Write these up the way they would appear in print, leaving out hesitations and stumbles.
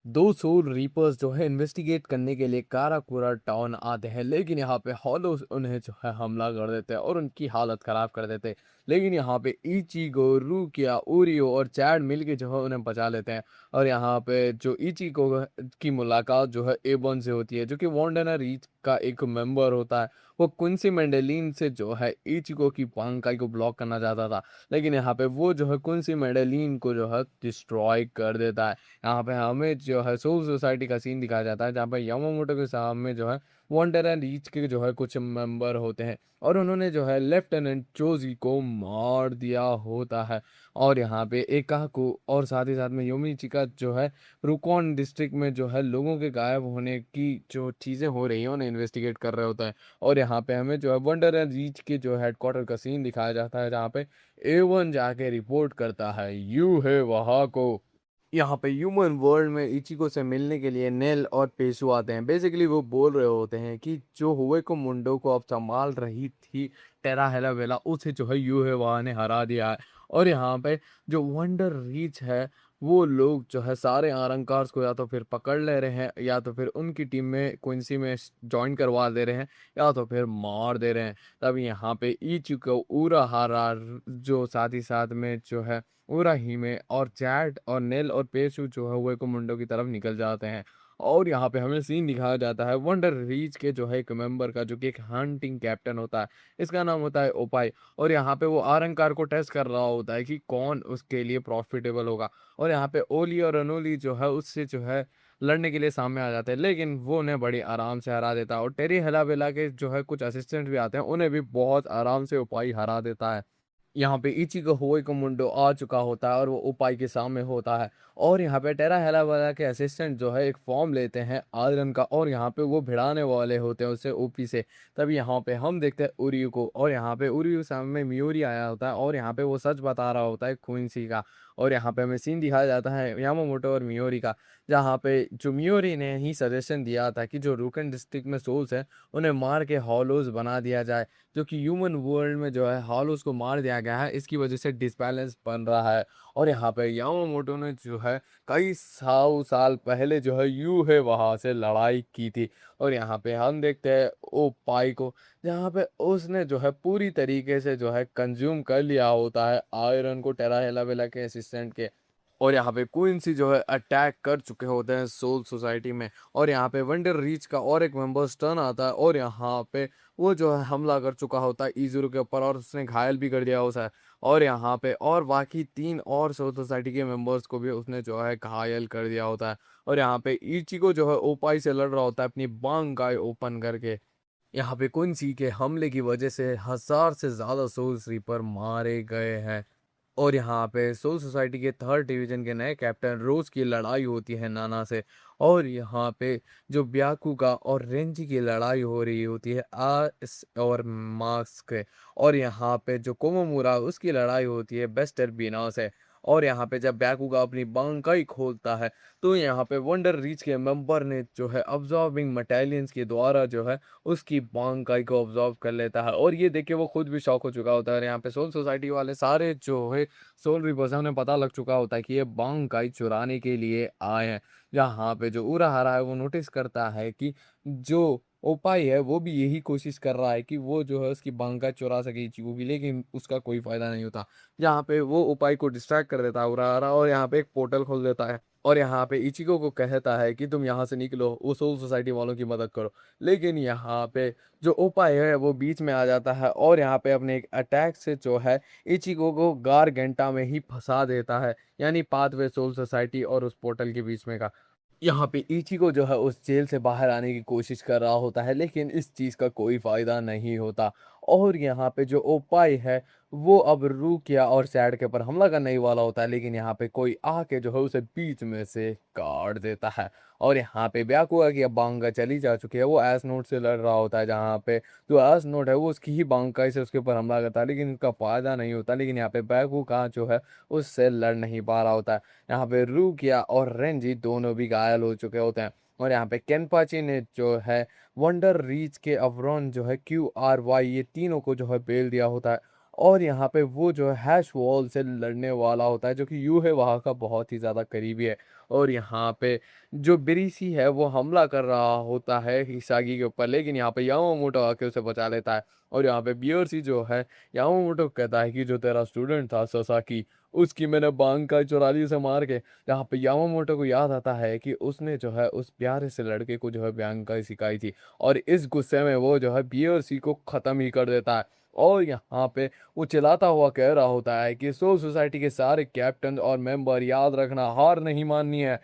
दो soul reapers जो है इन्वेस्टिगेट करने के लिए काराकोरा टाउन आते हैं, लेकिन यहाँ पे हॉलोस उन्हें जो है हमला कर देते हैं और उनकी हालत ख़राब कर देते हैं। लेकिन यहाँ पे इचिगो, रूकिया, ओरियो और चैड मिलके जो है उन्हें बचा लेते हैं। और यहाँ पे जो इचिगो की मुलाकात जो है एबॉन से होती है, जो कि वांडना रीच का एक मेंबर होता है। वो क्विंसी मेंडेलिन से जो है इचिगो की बांकाई को ब्लॉक करना चाहता था, लेकिन यहाँ पे वो जो है क्विंसी मेंडेलिन को जो है डिस्ट्रॉय कर देता है। यहाँ पे हमें जो है सोल सोसाइटी का सीन दिखाया जाता है, जहाँ पे यामामोटो के सामने जो है वांडर एंड रीच के जो है कुछ मेंबर होते हैं और उन्होंने जो है लेफ्टिनेंट चोजी को मार दिया होता है। और यहाँ पे एकाको और साथ ही साथ में योमिचिका जो है रुकॉन डिस्ट्रिक्ट में जो है लोगों के गायब होने की जो चीज़ें हो रही हैं उन्हें इन्वेस्टिगेट कर रहे होता है। और यहाँ पे हमें जो है वंडर एंड रीच के जो हेडक्वार्टर का सीन दिखाया जाता है, जहाँ पे A1 जाके रिपोर्ट करता है यू है वहाँ को। यहाँ पे ह्यूमन वर्ल्ड में इचिको से मिलने के लिए नेल और पेशु आते हैं। बेसिकली वो बोल रहे होते हैं कि जो हुए को मुंडो को अब संभाल रही थी टेरा हेला वेला, उसे जो है यूहेवा ने हरा दिया है। और यहाँ पे जो वंडर रीच है, वो लोग जो है सारे आरंकार्स को या तो फिर पकड़ ले रहे हैं, या तो फिर उनकी टीम में क्विंसी में ज्वाइन करवा दे रहे हैं, या तो फिर मार दे रहे हैं। तब यहाँ पे इचिको उरा हारा जो साथ ही साथ में जो है उराहिमे और चैट और नेल और पेशु जो है वो मुंडो की तरफ निकल जाते हैं। और यहाँ पे हमें सीन दिखाया जाता है वंडर रीच के जो है एक मेंबर का, जो कि एक हंटिंग कैप्टन होता है। इसका नाम होता है ओपाई। और यहाँ पे वो आरंकार को टेस्ट कर रहा होता है कि कौन उसके लिए प्रॉफिटेबल होगा। और यहाँ पे ओली और अनोली जो है उससे जो है लड़ने के लिए सामने आ जाते हैं, लेकिन वो उन्हें बड़ी आराम से हरा देता है। और टेरी हेलावेला के जो है कुछ असिस्टेंट भी आते हैं, उन्हें भी बहुत आराम से उपाय हरा देता है। यहाँ पे इचिको होई मुंडो आ चुका होता है और वो उपाय के सामने होता है। और यहाँ पे टेरा हेला वाला के असिस्टेंट जो है एक फॉर्म लेते हैं आयरन का, और यहाँ पे वो भिड़ाने वाले होते हैं उसे ओपी से। तब यहाँ पे हम देखते हैं उरियू को, और यहाँ पे उरियू सामने मियोरी आया होता है और यहाँ पे वो सच बता रहा होता है क्विंसी का। और यहाँ पे हमें सीन दिखाया जाता है यामामोटो और मियोरी का, जहाँ पे जो मियोरी ने ही सजेशन दिया था कि जो रूकन डिस्ट्रिक्ट में सोल्स है उन्हें मार के हॉलोज बना दिया जाए, जो कि ह्यूमन वर्ल्ड में जो है हॉलोस को मार दिया गया है, इसकी वजह से डिसबैलेंस बन रहा है। और यहाँ पे यामामोटो ने जो है कई सौ साल पहले जो है यू है वहां से लड़ाई की थी। और यहाँ पे हम देखते हैं ओ पाई को, जहाँ पे उसने जो है पूरी तरीके से जो है कंज्यूम कर लिया होता है आयरन को टेरा हेलावेला के असिस्टेंट के। और यहाँ पे क्वींसी जो है अटैक कर चुके होते हैं सोल सोसाइटी में। और यहाँ पे वंडर रीच का और एक मेंबर स्टर्न आता है, और यहाँ पे वो जो है हमला कर चुका होता है इजुरु के ऊपर, और उसने घायल भी कर दिया होता है। और यहाँ पे और बाकी तीन और सोल सोसाइटी के मेंबर्स को भी उसने जो है घायल कर दिया होता है। और यहाँ पे इचिको जो है ओपाई से लड़ रहा होता है अपनी बांग गाय ओपन करके। यहाँ पे क्विंसी के हमले की वजह से 1000 से ज़्यादा सोल स्लीपर मारे गए हैं। और यहाँ पे सोल सोसाइटी के थर्ड डिवीजन के नए कैप्टन रोज की लड़ाई होती है नाना से। और यहाँ पे जो ब्याकुगा और रेंजी की लड़ाई हो रही होती है और मार्क्स के। और यहाँ पे जो कोमोमुरा उसकी लड़ाई होती है बेस्टर बीना से। और यहाँ पे जब ब्याकुगा अपनी बांकाई खोलता है, तो यहाँ पे वंडर रीच के मेंबर ने जो है अब्जॉर्बिंग मटेलियंस के द्वारा जो है उसकी बांकाई को ऑब्जॉर्व कर लेता है। और ये देख के वो खुद भी शॉक हो चुका होता है। और यहाँ पे सोल सोसाइटी वाले सारे जो है सोल रिपर्स उन्हें पता लग चुका होता है कि ये बांकाई चुराने के लिए आए हैं। जहाँ पे जो उराहारा है वो नोटिस करता है कि जो ओपाई है वो भी यही कोशिश कर रहा है कि वो जो है उसकी बांकाई चुरा सके इचिको की, लेकिन उसका कोई फायदा नहीं होता। जहाँ पे वो ओपाई को डिस्ट्रैक्ट कर देता है उराहारा, और यहाँ पे एक पोर्टल खोल देता है। और यहाँ पे इचिको को कहता है कि तुम यहाँ से निकलो, वो सोल सोसाइटी वालों की मदद करो। लेकिन यहाँ पे जो ओपाई है वो बीच में आ जाता है, और यहाँ पे अपने एक अटैक से जो है इचिको को गारगेंटा में ही फंसा देता है, यानी पाथवे सोल सोसाइटी और उस पोर्टल के बीच में का। यहाँ पे इचिको जो है उस जेल से बाहर आने की कोशिश कर रहा होता है, लेकिन इस चीज़ का कोई फ़ायदा नहीं होता। और यहाँ पे जो ओपाई है वो अब रूकिया और सैड के ऊपर हमला करने ही वाला होता है, लेकिन यहाँ पे कोई आके जो है उसे बीच में से काट देता है। और यहाँ पे ब्याकुआ की अब बांगा चली जा चुकी है, वो एस नोट से लड़ रहा होता है, जहाँ पे जो एस नोट है वो उसकी ही बांकाई से उसके ऊपर हमला करता है, लेकिन उसका फ़ायदा नहीं होता। लेकिन यहाँ पे ब्याकुआ जो है उससे लड़ नहीं पा रहा होता है। यहाँ पे रूकिया और रेंजी दोनों भी घायल हो चुके होते हैं। और यहाँ पे केनपाची ने जो है वंडर रीच के अवरोन जो है QRY ये तीनों को जो है बेल दिया होता है। और यहाँ पे वो जो है हैश वॉल से लड़ने वाला होता है, जो कि यू है वहाँ का बहुत ही ज़्यादा करीबी है। और यहाँ पे जो बिरीसी है वो हमला कर रहा होता है हिसागी के ऊपर, लेकिन यहाँ पे यामामोटो आके उसे बचा लेता है। और यहाँ पे बियर्सी जो है यामामोटो को कहता है कि जो तेरा स्टूडेंट था ससाकी, उसकी मैंने बांकाई चुरा ली उसे मार के। जहाँ पे यामामोटो को याद आता है कि उसने जो है उस प्यारे से लड़के को जो है बांकाई सिखाई थी, और इस गुस्से में वो जो है बियर्सी को ख़त्म ही कर देता है। और यहाँ पे वो चिल्लाता हुआ कह रहा होता है कि सोल सोसाइटी के सारे कैप्टन और मेंबर याद रखना, हार नहीं माननी है।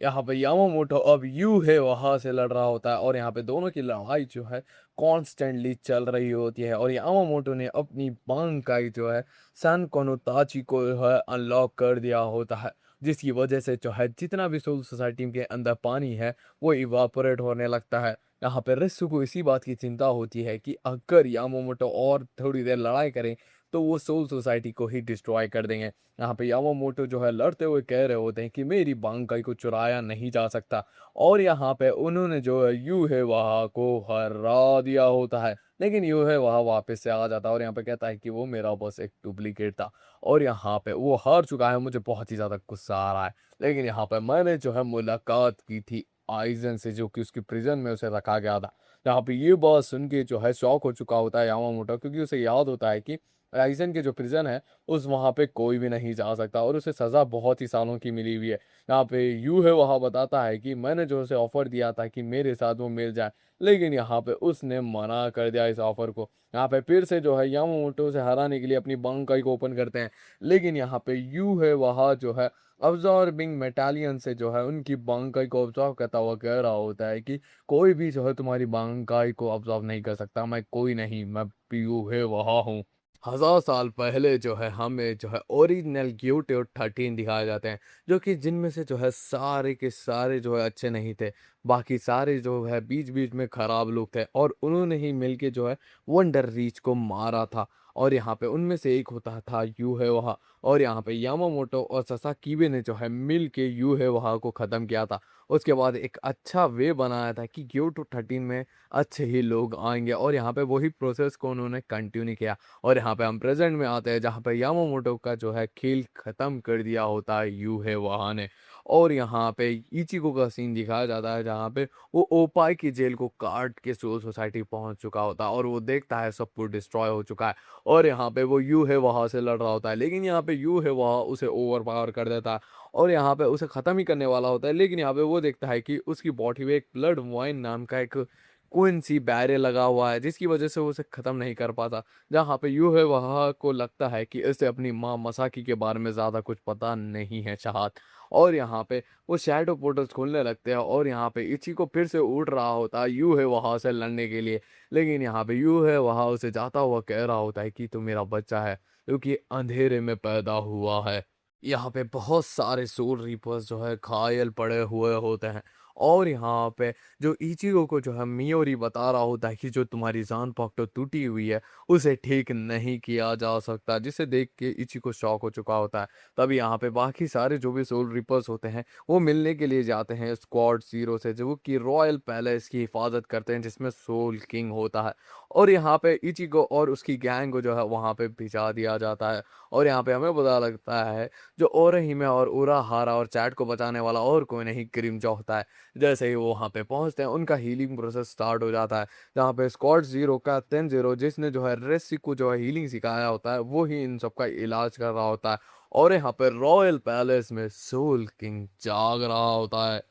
यहाँ पे यामामोटो अब यू है वहां से लड़ रहा होता है, और यहाँ पे दोनों की लड़ाई जो है कॉन्स्टेंटली चल रही होती है। और यामामोटो ने अपनी बांकाई जो है सन कोनोताची को जो है अनलॉक कर दिया होता है, जिसकी वजह से जो है जितना भी सोल सोसाइटी के अंदर पानी है वो इवापोरेट होने लगता है। यहाँ पे रिस्सु को इसी बात की चिंता होती है कि अगर यामामोटो और थोड़ी देर लड़ाई करें तो वो सोल सोसाइटी को ही डिस्ट्रॉय कर देंगे। यहाँ पे यामामोटो जो है लड़ते हुए कह रहे होते हैं कि मेरी बांकाई को चुराया नहीं जा सकता, और यहाँ पे उन्होंने जो है यूहे वहा को हरा दिया होता है। लेकिन यूहे वहा वापस से आ जाता है और यहाँ पे कहता है कि वो मेरा बस एक डुप्लीकेट था, और यहाँ पे वो हार चुका है, मुझे बहुत ही ज़्यादा गुस्सा आ रहा है। लेकिन यहाँ पे मैंने जो है मुलाकात की थी आइजन से, जो कि उसकी प्रिजन में उसे रखा गया था। यहाँ पे ये बात सुन के जो है शॉक हो चुका होता है यामामोटो, क्योंकि उसे याद होता है कि आइजन के जो प्रिजन है उस वहाँ पे कोई भी नहीं जा सकता, और उसे सज़ा बहुत ही सालों की मिली हुई है। यहाँ पे यू है वहाँ बताता है कि मैंने जो उसे ऑफ़र दिया था कि मेरे साथ वो मिल जाए, लेकिन यहाँ पे उसने मना कर दिया इस ऑफ़र को। यहाँ पे फिर से जो है यामामोटो से हराने के लिए अपनी बांकाई को ओपन करते हैं, लेकिन यहाँ पे यू है वहाँ जो है अब्जॉर्बिंग मेटालियन से जो है उनकी बांकाई को ऑब्जॉर्व करता हुआ कह रहा होता है कि कोई भी जो है तुम्हारी बांकाई को ऑब्जॉर्व नहीं कर सकता, मैं कोई नहीं, मैं यू है वहाँ हूँ। 1000 साल पहले जो है हमें जो है ओरिजिनल ग्यूटे 13 दिखाए जाते हैं, जो कि जिनमें से जो है सारे के सारे जो है अच्छे नहीं थे, बाकी सारे जो है बीच बीच में खराब लोग थे, और उन्होंने ही मिलके जो है वंडर रीच को मारा था। और यहाँ पे उनमें से एक होता था यू है वहा, और यहाँ पे यामामोटो और ससाकीबे ने जो है मिल के यू है वहा को ख़त्म किया था। उसके बाद एक अच्छा वे बनाया था कि ग्यूटो 13 में अच्छे ही लोग आएंगे, और यहाँ पे वही प्रोसेस को उन्होंने कंटिन्यू किया। और यहाँ पे हम प्रेजेंट में आते हैं, जहाँ पे यामामोटो का जो है खेल ख़त्म कर दिया होता है यू है वहा ने। और यहाँ पे इचिको का सीन दिखाया जाता है, जहाँ पे वो ओपाई की जेल को काट के सोल सोसाइटी पहुंच चुका होता है, और वो देखता है सब कुछ डिस्ट्रॉय हो चुका है। और यहाँ पे वो यू है वहाँ से लड़ रहा होता है, लेकिन यहाँ पे यू है वहाँ उसे ओवर पावर कर देता है, और यहाँ पे उसे ख़त्म ही करने वाला होता है। लेकिन यहाँ पे वो देखता है कि उसकी बॉडी में एक ब्लड वाइन नाम का एक कोइन सी बैरियर लगा हुआ है, जिसकी वजह से वो उसे ख़त्म नहीं कर पाता। जहाँ पे यू है वहाँ को लगता है कि इसे अपनी माँ मसाकी के बारे में ज़्यादा कुछ पता नहीं है चाहत। और यहाँ पे वो शैडो पोर्टल्स खोलने लगते हैं, और यहाँ पे इचिको फिर से उड़ रहा होता है यू है वहाँ से लड़ने के लिए। लेकिन यहाँ पे यू है वहाँ उसे जाता हुआ कह रहा होता है कि तू मेरा बच्चा है, क्योंकि अंधेरे में पैदा हुआ है। यहाँ पे बहुत सारे सोल रीपर्स जो है घायल पड़े हुए होते हैं, और यहाँ पे जो इचिको को जो है मियोरी बता रहा होता है कि जो तुम्हारी जान पाक्टो टूटी हुई है उसे ठीक नहीं किया जा सकता, जिसे देख के इचिको शॉक हो चुका होता है। तभी यहाँ पे बाकी सारे जो भी सोल रिपर्स होते हैं वो मिलने के लिए जाते हैं स्क्वाड 0 से, जो कि रॉयल पैलेस की हिफाजत करते हैं, जिसमें सोल किंग होता है। और यहाँ पे इचिको और उसकी गैंग को जो है वहाँ पे भिजा दिया जाता है। और यहाँ पे हमें पता लगता है जो ओरहिमे और उराहारा और चैट को बचाने वाला और कोई नहीं क्रीमजो होता है। जैसे ही वो वहाँ पे पहुँचते हैं उनका हीलिंग प्रोसेस स्टार्ट हो जाता है, जहाँ पे स्क्वाड 0 का तेंजिरो, जिसने जो है रेस्सी को जो है हीलिंग सिखाया होता है, वो ही इन सबका इलाज कर रहा होता है। और यहाँ पे रॉयल पैलेस में सोल किंग जाग रहा होता है।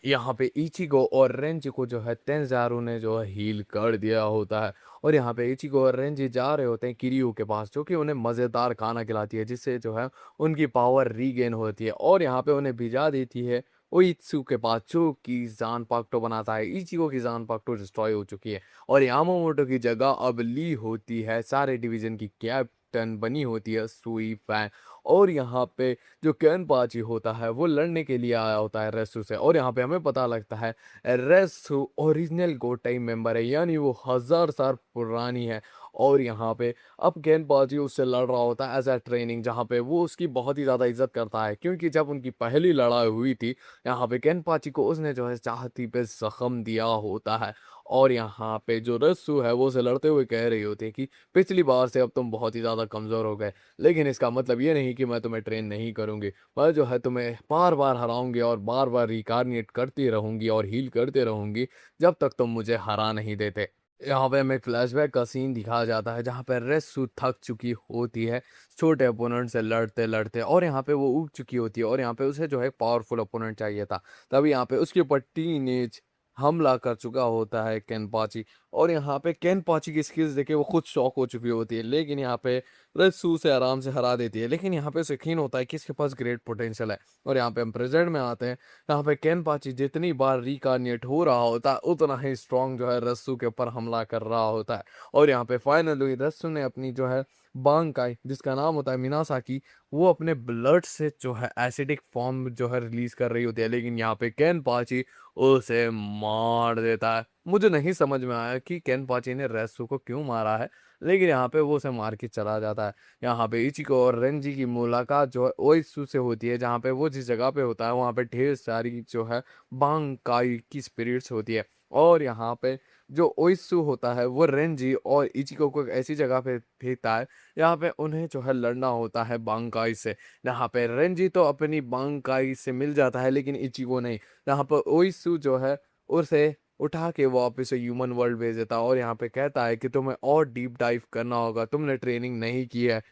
यहाँ पे इचिगो और रेंजी को जो है तेंजारू ने जो है हील कर दिया होता है। और यहाँ पे इचिगो और रेंजी जा रहे होते हैं किरियो के पास, जो कि उन्हें मज़ेदार खाना खिलाती है, जिससे जो है उनकी पावर रीगेन होती है। और यहाँ पे उन्हें भिजा देती है ओइत्सु के पास, जो कि जान पाक्टो बनाता है। इचिगो की जान पाक्टो डिस्ट्रॉय हो चुकी है, और यामामोटो की जगह अब ली होती है सारे डिवीजन की कैप्टन बनी होती है सुई फैन। और यहाँ पे जो केनपाची होता है वो लड़ने के लिए आया होता है रेसु से, और यहाँ पे हमें पता लगता है रेसु ओरिजिनल गोटाई मेंबर है, यानी वो 1000 साल पुरानी है। और यहाँ पे अब गेंदबाजी उससे लड़ रहा होता है एज ए ट्रेनिंग, जहाँ पे वो उसकी बहुत ही ज़्यादा इज्जत करता है, क्योंकि जब उनकी पहली लड़ाई हुई थी यहाँ पे गेंदबाजी को उसने जो है चाहती पे जख्म दिया होता है। और यहाँ पे जो रस्सू है वो उसे लड़ते हुए कह रही होती है कि पिछली बार से अब तुम बहुत ही ज़्यादा कमज़ोर हो गए, लेकिन इसका मतलब ये नहीं कि मैं तुम्हें ट्रेन नहीं करूँगी। मैं जो है तुम्हें बार-बार हराऊँगी और बार-बार रिकार्निएट करती रहूँगी और हील करते रहूँगी, जब तक तुम मुझे हरा नहीं देते। यहाँ पे हमें फ्लैशबैक का सीन दिखाया जाता है जहाँ पे रेसू थक चुकी होती है छोटे अपोनेंट से लड़ते-लड़ते, और यहाँ पे वो ऊब चुकी होती है और यहाँ पे उसे जो है पावरफुल अपोनेंट चाहिए था। तभी यहाँ पे उसके ऊपर टीनेज हमला कर चुका होता है केनपाची, और यहाँ पे केनपाची की स्किल्स देख के वो खुद शॉक हो चुकी होती है, लेकिन यहाँ पे रेसू से आराम से हरा देती है। लेकिन यहाँ पे उसे यकीन होता है कि इसके पास ग्रेट पोटेंशियल है। और यहाँ पे हम प्रेजेंट में आते हैं, यहाँ पे केनपाची जितनी बार रिकार्निएट हो रहा होता है उतना ही स्ट्रांग जो है रस्सू के ऊपर हमला कर रहा होता है। और यहाँ पे फाइनली रस्सू ने अपनी जो है बांकाई, जिसका नाम होता है मिनासाकी, वो अपने ब्लड से जो है एसिडिक फॉर्म जो है रिलीज कर रही होती है, लेकिन यहाँ पे केनपाची उसे मार देता है। मुझे नहीं समझ में आया कि केनपाची ने रेसू को क्यों मारा है, लेकिन यहाँ पे वो उसे मार के चला जाता है। यहाँ पे इचिको और रेंजी की मुलाकात जो है ओइसू से होती है, जहाँ पे वो जिस जगह पे होता है वहाँ पे ढेर सारी जो है बांकाई की स्पिरिट्स होती है। और यहाँ पे जो ओइसू होता है वो रेंजी और इचिको को एक ऐसी जगह पे भेजता है, यहाँ पे उन्हें जो है लड़ना होता है बांकाई से। यहाँ पे रेंजी तो अपनी बांकाई से मिल जाता है, लेकिन इचिको नहीं। यहाँ पर ओइसू जो है उसे उठा के वापस से ह्यूमन वर्ल्ड भेज देता है और यहाँ पे कहता है कि तुम्हें और डीप डाइव करना होगा, तुमने ट्रेनिंग नहीं की है।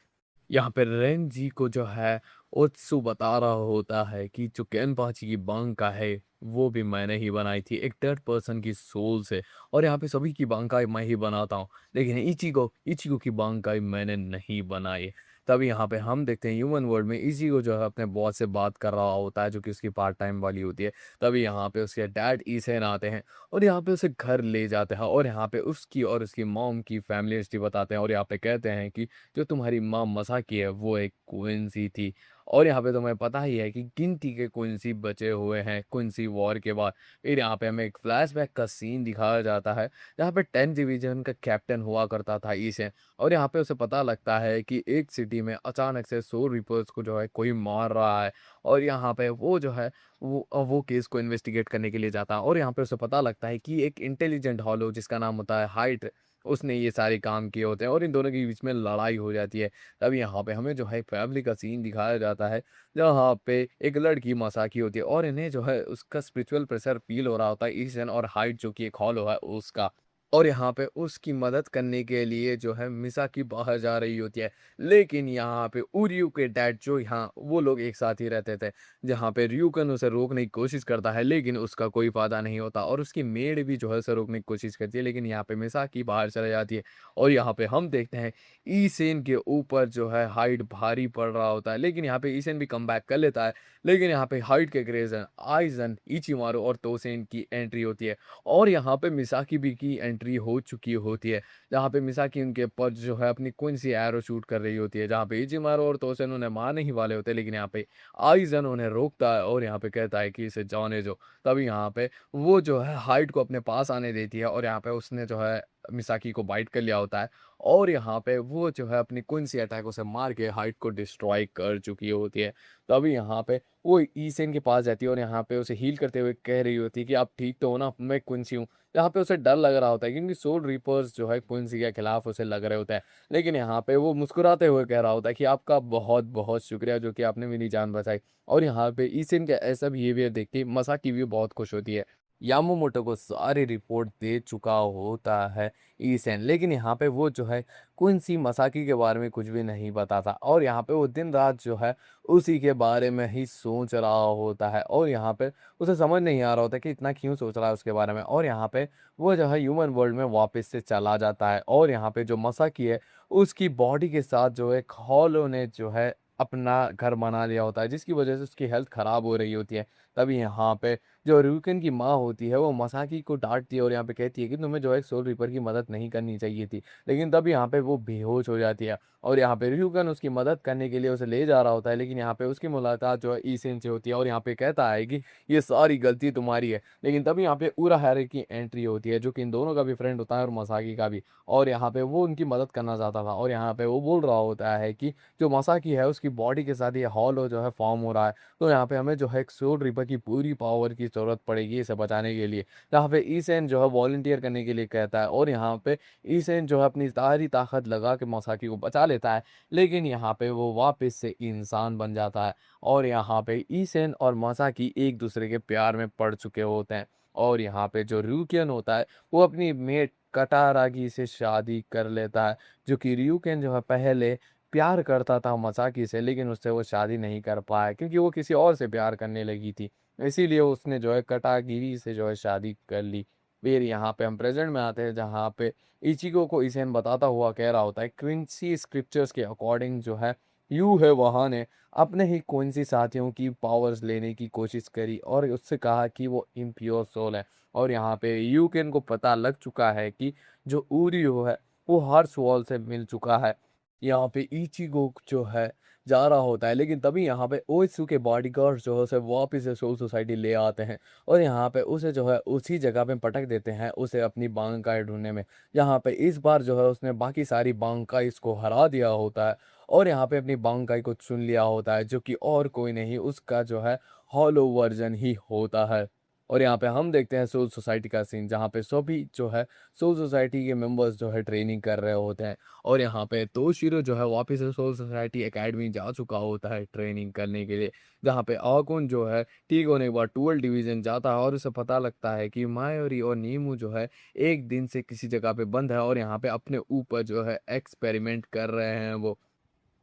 यहाँ पे रेन जी को जो है ओत्सु बता रहा होता है कि जो केनपाची की बांका है वो भी मैंने ही बनाई थी एक थर्ड पर्सन की सोल से, और यहाँ पे सभी की बांकाई मैं ही बनाता हूँ, लेकिन इचिको इचिको की बांकाई मैंने नहीं बनाई। तभी यहाँ पे हम देखते हैं ह्यूमन वर्ल्ड में इचिको जो है अपने बॉस से बात कर रहा होता है, जो कि उसकी पार्ट टाइम वाली होती है। तभी यहाँ पे उसके डैड ईसेन आते हैं और यहाँ पे उसे घर ले जाते हैं, और यहाँ पे उसकी और उसकी मॉम की फैमिली हिस्ट्री बताते हैं, और यहाँ पे कहते हैं कि जो तुम्हारी माँ मसाकी है वो एक क्वींसी थी। और यहाँ पे तुम्हें पता ही है कि गिनती के क्वींसी बचे हुए हैं क्वींसी वॉर के बाद। फिर यहाँ पे हमें एक फ्लैशबैक का सीन दिखाया जाता है जहाँ पे 10 डिवीजन का कैप्टन हुआ करता था ईसे, और यहाँ पे उसे पता लगता है कि एक सिटी में अचानक से सोल रिपर्स को जो है कोई मार रहा है। और यहाँ पे वो जो है वो केस को इन्वेस्टिगेट करने के लिए जाता है, और यहाँ पे उसे पता लगता है कि एक इंटेलिजेंट हॉलो जिसका नाम होता है हाइट, उसने ये सारे काम किए होते हैं और इन दोनों के बीच में लड़ाई हो जाती है। तब यहाँ पे हमें जो है फैमिली का सीन दिखाया जाता है जहाँ पे एक लड़की मसाकी होती है और इन्हें जो है उसका स्पिरिचुअल प्रेशर फील हो रहा होता है ईसन और हाइट जो कि एक हॉलो है उसका। और यहाँ पे उसकी मदद करने के लिए जो है मिसाकी बाहर जा रही होती है, लेकिन यहाँ पे उरियू के डैड जो यहाँ वो लोग एक साथ ही रहते थे, जहाँ पे ryuken उसे रोकने की कोशिश करता है लेकिन उसका कोई फायदा नहीं होता, और उसकी मेड भी जो है उसे रोकने की कोशिश करती है, लेकिन यहाँ पे मिसाकी बाहर चले जाती है। और यहाँ पे हम देखते हैं ईसेन के ऊपर जो है हाइड भारी पड़ रहा होता है, लेकिन यहाँ पे ईसेन भी कम बैक कर लेता है। लेकिन यहाँ पे हाइड के ग्रेजन आइजन इचिमारू और तोसेन की एंट्री होती है, और यहाँ पे मिसाकी भी की एंट्री हो चुकी होती है, जहाँ पे मिसाकी उनके ऊपर जो है अपनी क्विंसी एरो शूट कर रही होती है, जहाँ पे इचिमारू और तोसेन उन्हें मारने ही वाले होते हैं, लेकिन यहाँ पे आइजन उन्हें रोकता है और यहाँ पे कहता है कि इसे जाने दो। तभी यहाँ पे वो जो है हाइड को अपने पास आने देती है, और यहाँ पे उसने जो है मिसाकी को बाइट कर लिया होता है, और यहाँ पे वो जो है अपनी क्विंसी अटैक से मार के हाइड को डिस्ट्रॉय कर चुकी होती है। तभी यहाँ पे वो ईसेन के पास जाती है और यहाँ पे उसे हील करते हुए कह रही होती है कि आप ठीक तो हो ना, मैं क्विंसी हूँ। यहाँ पे उसे डर लग रहा होता है क्योंकि सोल रीपर्स जो है क्विंसी के खिलाफ उसे लग रहे होते हैं, लेकिन यहाँ पे वो मुस्कुराते हुए कह रहा होता है कि आपका बहुत बहुत शुक्रिया जो कि आपने मेरी जान बचाई। और यहाँ पे ईसेन का ऐसा बिहेवियर देख के मसाकी भी बहुत खुश होती है। यामामोटो को सारी रिपोर्ट दे चुका होता है ईसेन, लेकिन यहाँ पे वो जो है क्विंसी मसाकी के बारे में कुछ भी नहीं बताता, और यहाँ पे वो दिन रात जो है उसी के बारे में ही सोच रहा होता है, और यहाँ पे उसे समझ नहीं आ रहा होता कि इतना क्यों सोच रहा है उसके बारे में। और यहाँ पे वो जो है ह्यूमन वर्ल्ड में वापस से चला जाता है, और यहाँ पे जो मसाकी है उसकी बॉडी के साथ जो है हॉलो ने जो है अपना घर बना लिया होता है, जिसकी वजह से उसकी हेल्थ खराब हो रही होती है। तभी यहाँ पे जो र्यूकेन की माँ होती है वो मसाकी को डांटती है और यहाँ पे कहती है कि तुम्हें जो है सोल रिपर की मदद नहीं करनी चाहिए थी, लेकिन तब यहाँ पे वो बेहोश हो जाती है, और यहाँ पे र्यूकेन उसकी मदद करने के लिए उसे ले जा रहा होता है, लेकिन यहाँ पे उसकी मुलाकात जो है ईसेन से होती है, और यहाँ पे कहता है कि ये सारी गलती तुम्हारी है। लेकिन तभी यहाँ पे उराहारे की एंट्री होती है जो कि इन दोनों का भी फ्रेंड होता है और मसाकी का भी, और यहाँ पे वो उनकी मदद करना चाहता था, और यहाँ पे वो बोल रहा होता है कि जो मसाकी है उसकी बॉडी के साथ ये हॉलो जो है फॉर्म हो रहा है, तो यहाँ पे हमें जो है एक सोल रिपर की पूरी पावर की ज़रूरत पड़ेगी इसे बचाने के लिए। जहाँ पे ईसेन जो है वॉलंटियर करने के लिए कहता है और यहाँ पे ईसेन जो है अपनी सारी ताकत लगा के मोसाकी को बचा लेता है। लेकिन यहाँ पे वो वापस से इंसान बन जाता है और यहाँ पे ईसेन और मोसाकी एक दूसरे के प्यार में पड़ चुके होते हैं। और यहाँ पे जो ryuken होता है वो अपनी मेट कटारागी से शादी कर लेता है, जो कि ryuken जो है पहले प्यार करता था मोसाकी से, लेकिन उससे वो शादी नहीं कर पाया क्योंकि वो किसी और से प्यार करने लगी थी। इसीलिए उसने जो है कटागिरी से जो है शादी कर ली। फिर यहाँ पे हम प्रेज़ेंट में आते हैं जहाँ पे इचिको को ईसेन बताता हुआ कह रहा होता है क्विंसी स्क्रिप्चर्स के अकॉर्डिंग जो है यू है वहाँ ने अपने ही क्विंसी साथियों की पावर्स लेने की कोशिश करी और उससे कहा कि वो इम्प्योर सोल है। और यहाँ पे यूकेन को पता लग चुका है कि जो ऊरियो है वो हार्स वॉल से मिल चुका है। यहाँ पे इचिगो जो है जा रहा होता है, लेकिन तभी यहाँ पे ओइत्सु के बॉडीगार्ड्स जो है उसे वापस से सोल सोसाइटी ले आते हैं और यहाँ पे उसे जो है उसी जगह पे पटक देते हैं उसे अपनी बांकाई ढूंढने में। यहाँ पे इस बार जो है उसने बाकी सारी बांकाइस को हरा दिया होता है और यहाँ पे अपनी बांकाई को चुन लिया होता है, जो कि और कोई नहीं उसका जो है हॉलो वर्जन ही होता है। और यहाँ पे हम देखते हैं सोल सोसाइटी का सीन जहाँ पे सभी जो है सोल सोसाइटी के मेंबर्स जो है ट्रेनिंग कर रहे होते हैं और यहाँ पे तोशिरो जो है वापस से सोल सोसाइटी एकेडमी जा चुका होता है ट्रेनिंग करने के लिए। जहाँ पे आकुन जो है ठीक होने के बाद 12 डिवीजन जाता है और उसे पता लगता है कि मायोरी और नीमू जो है एक दिन से किसी जगह पे बंद है और यहाँ पे अपने ऊपर जो है एक्सपेरिमेंट कर रहे हैं वो।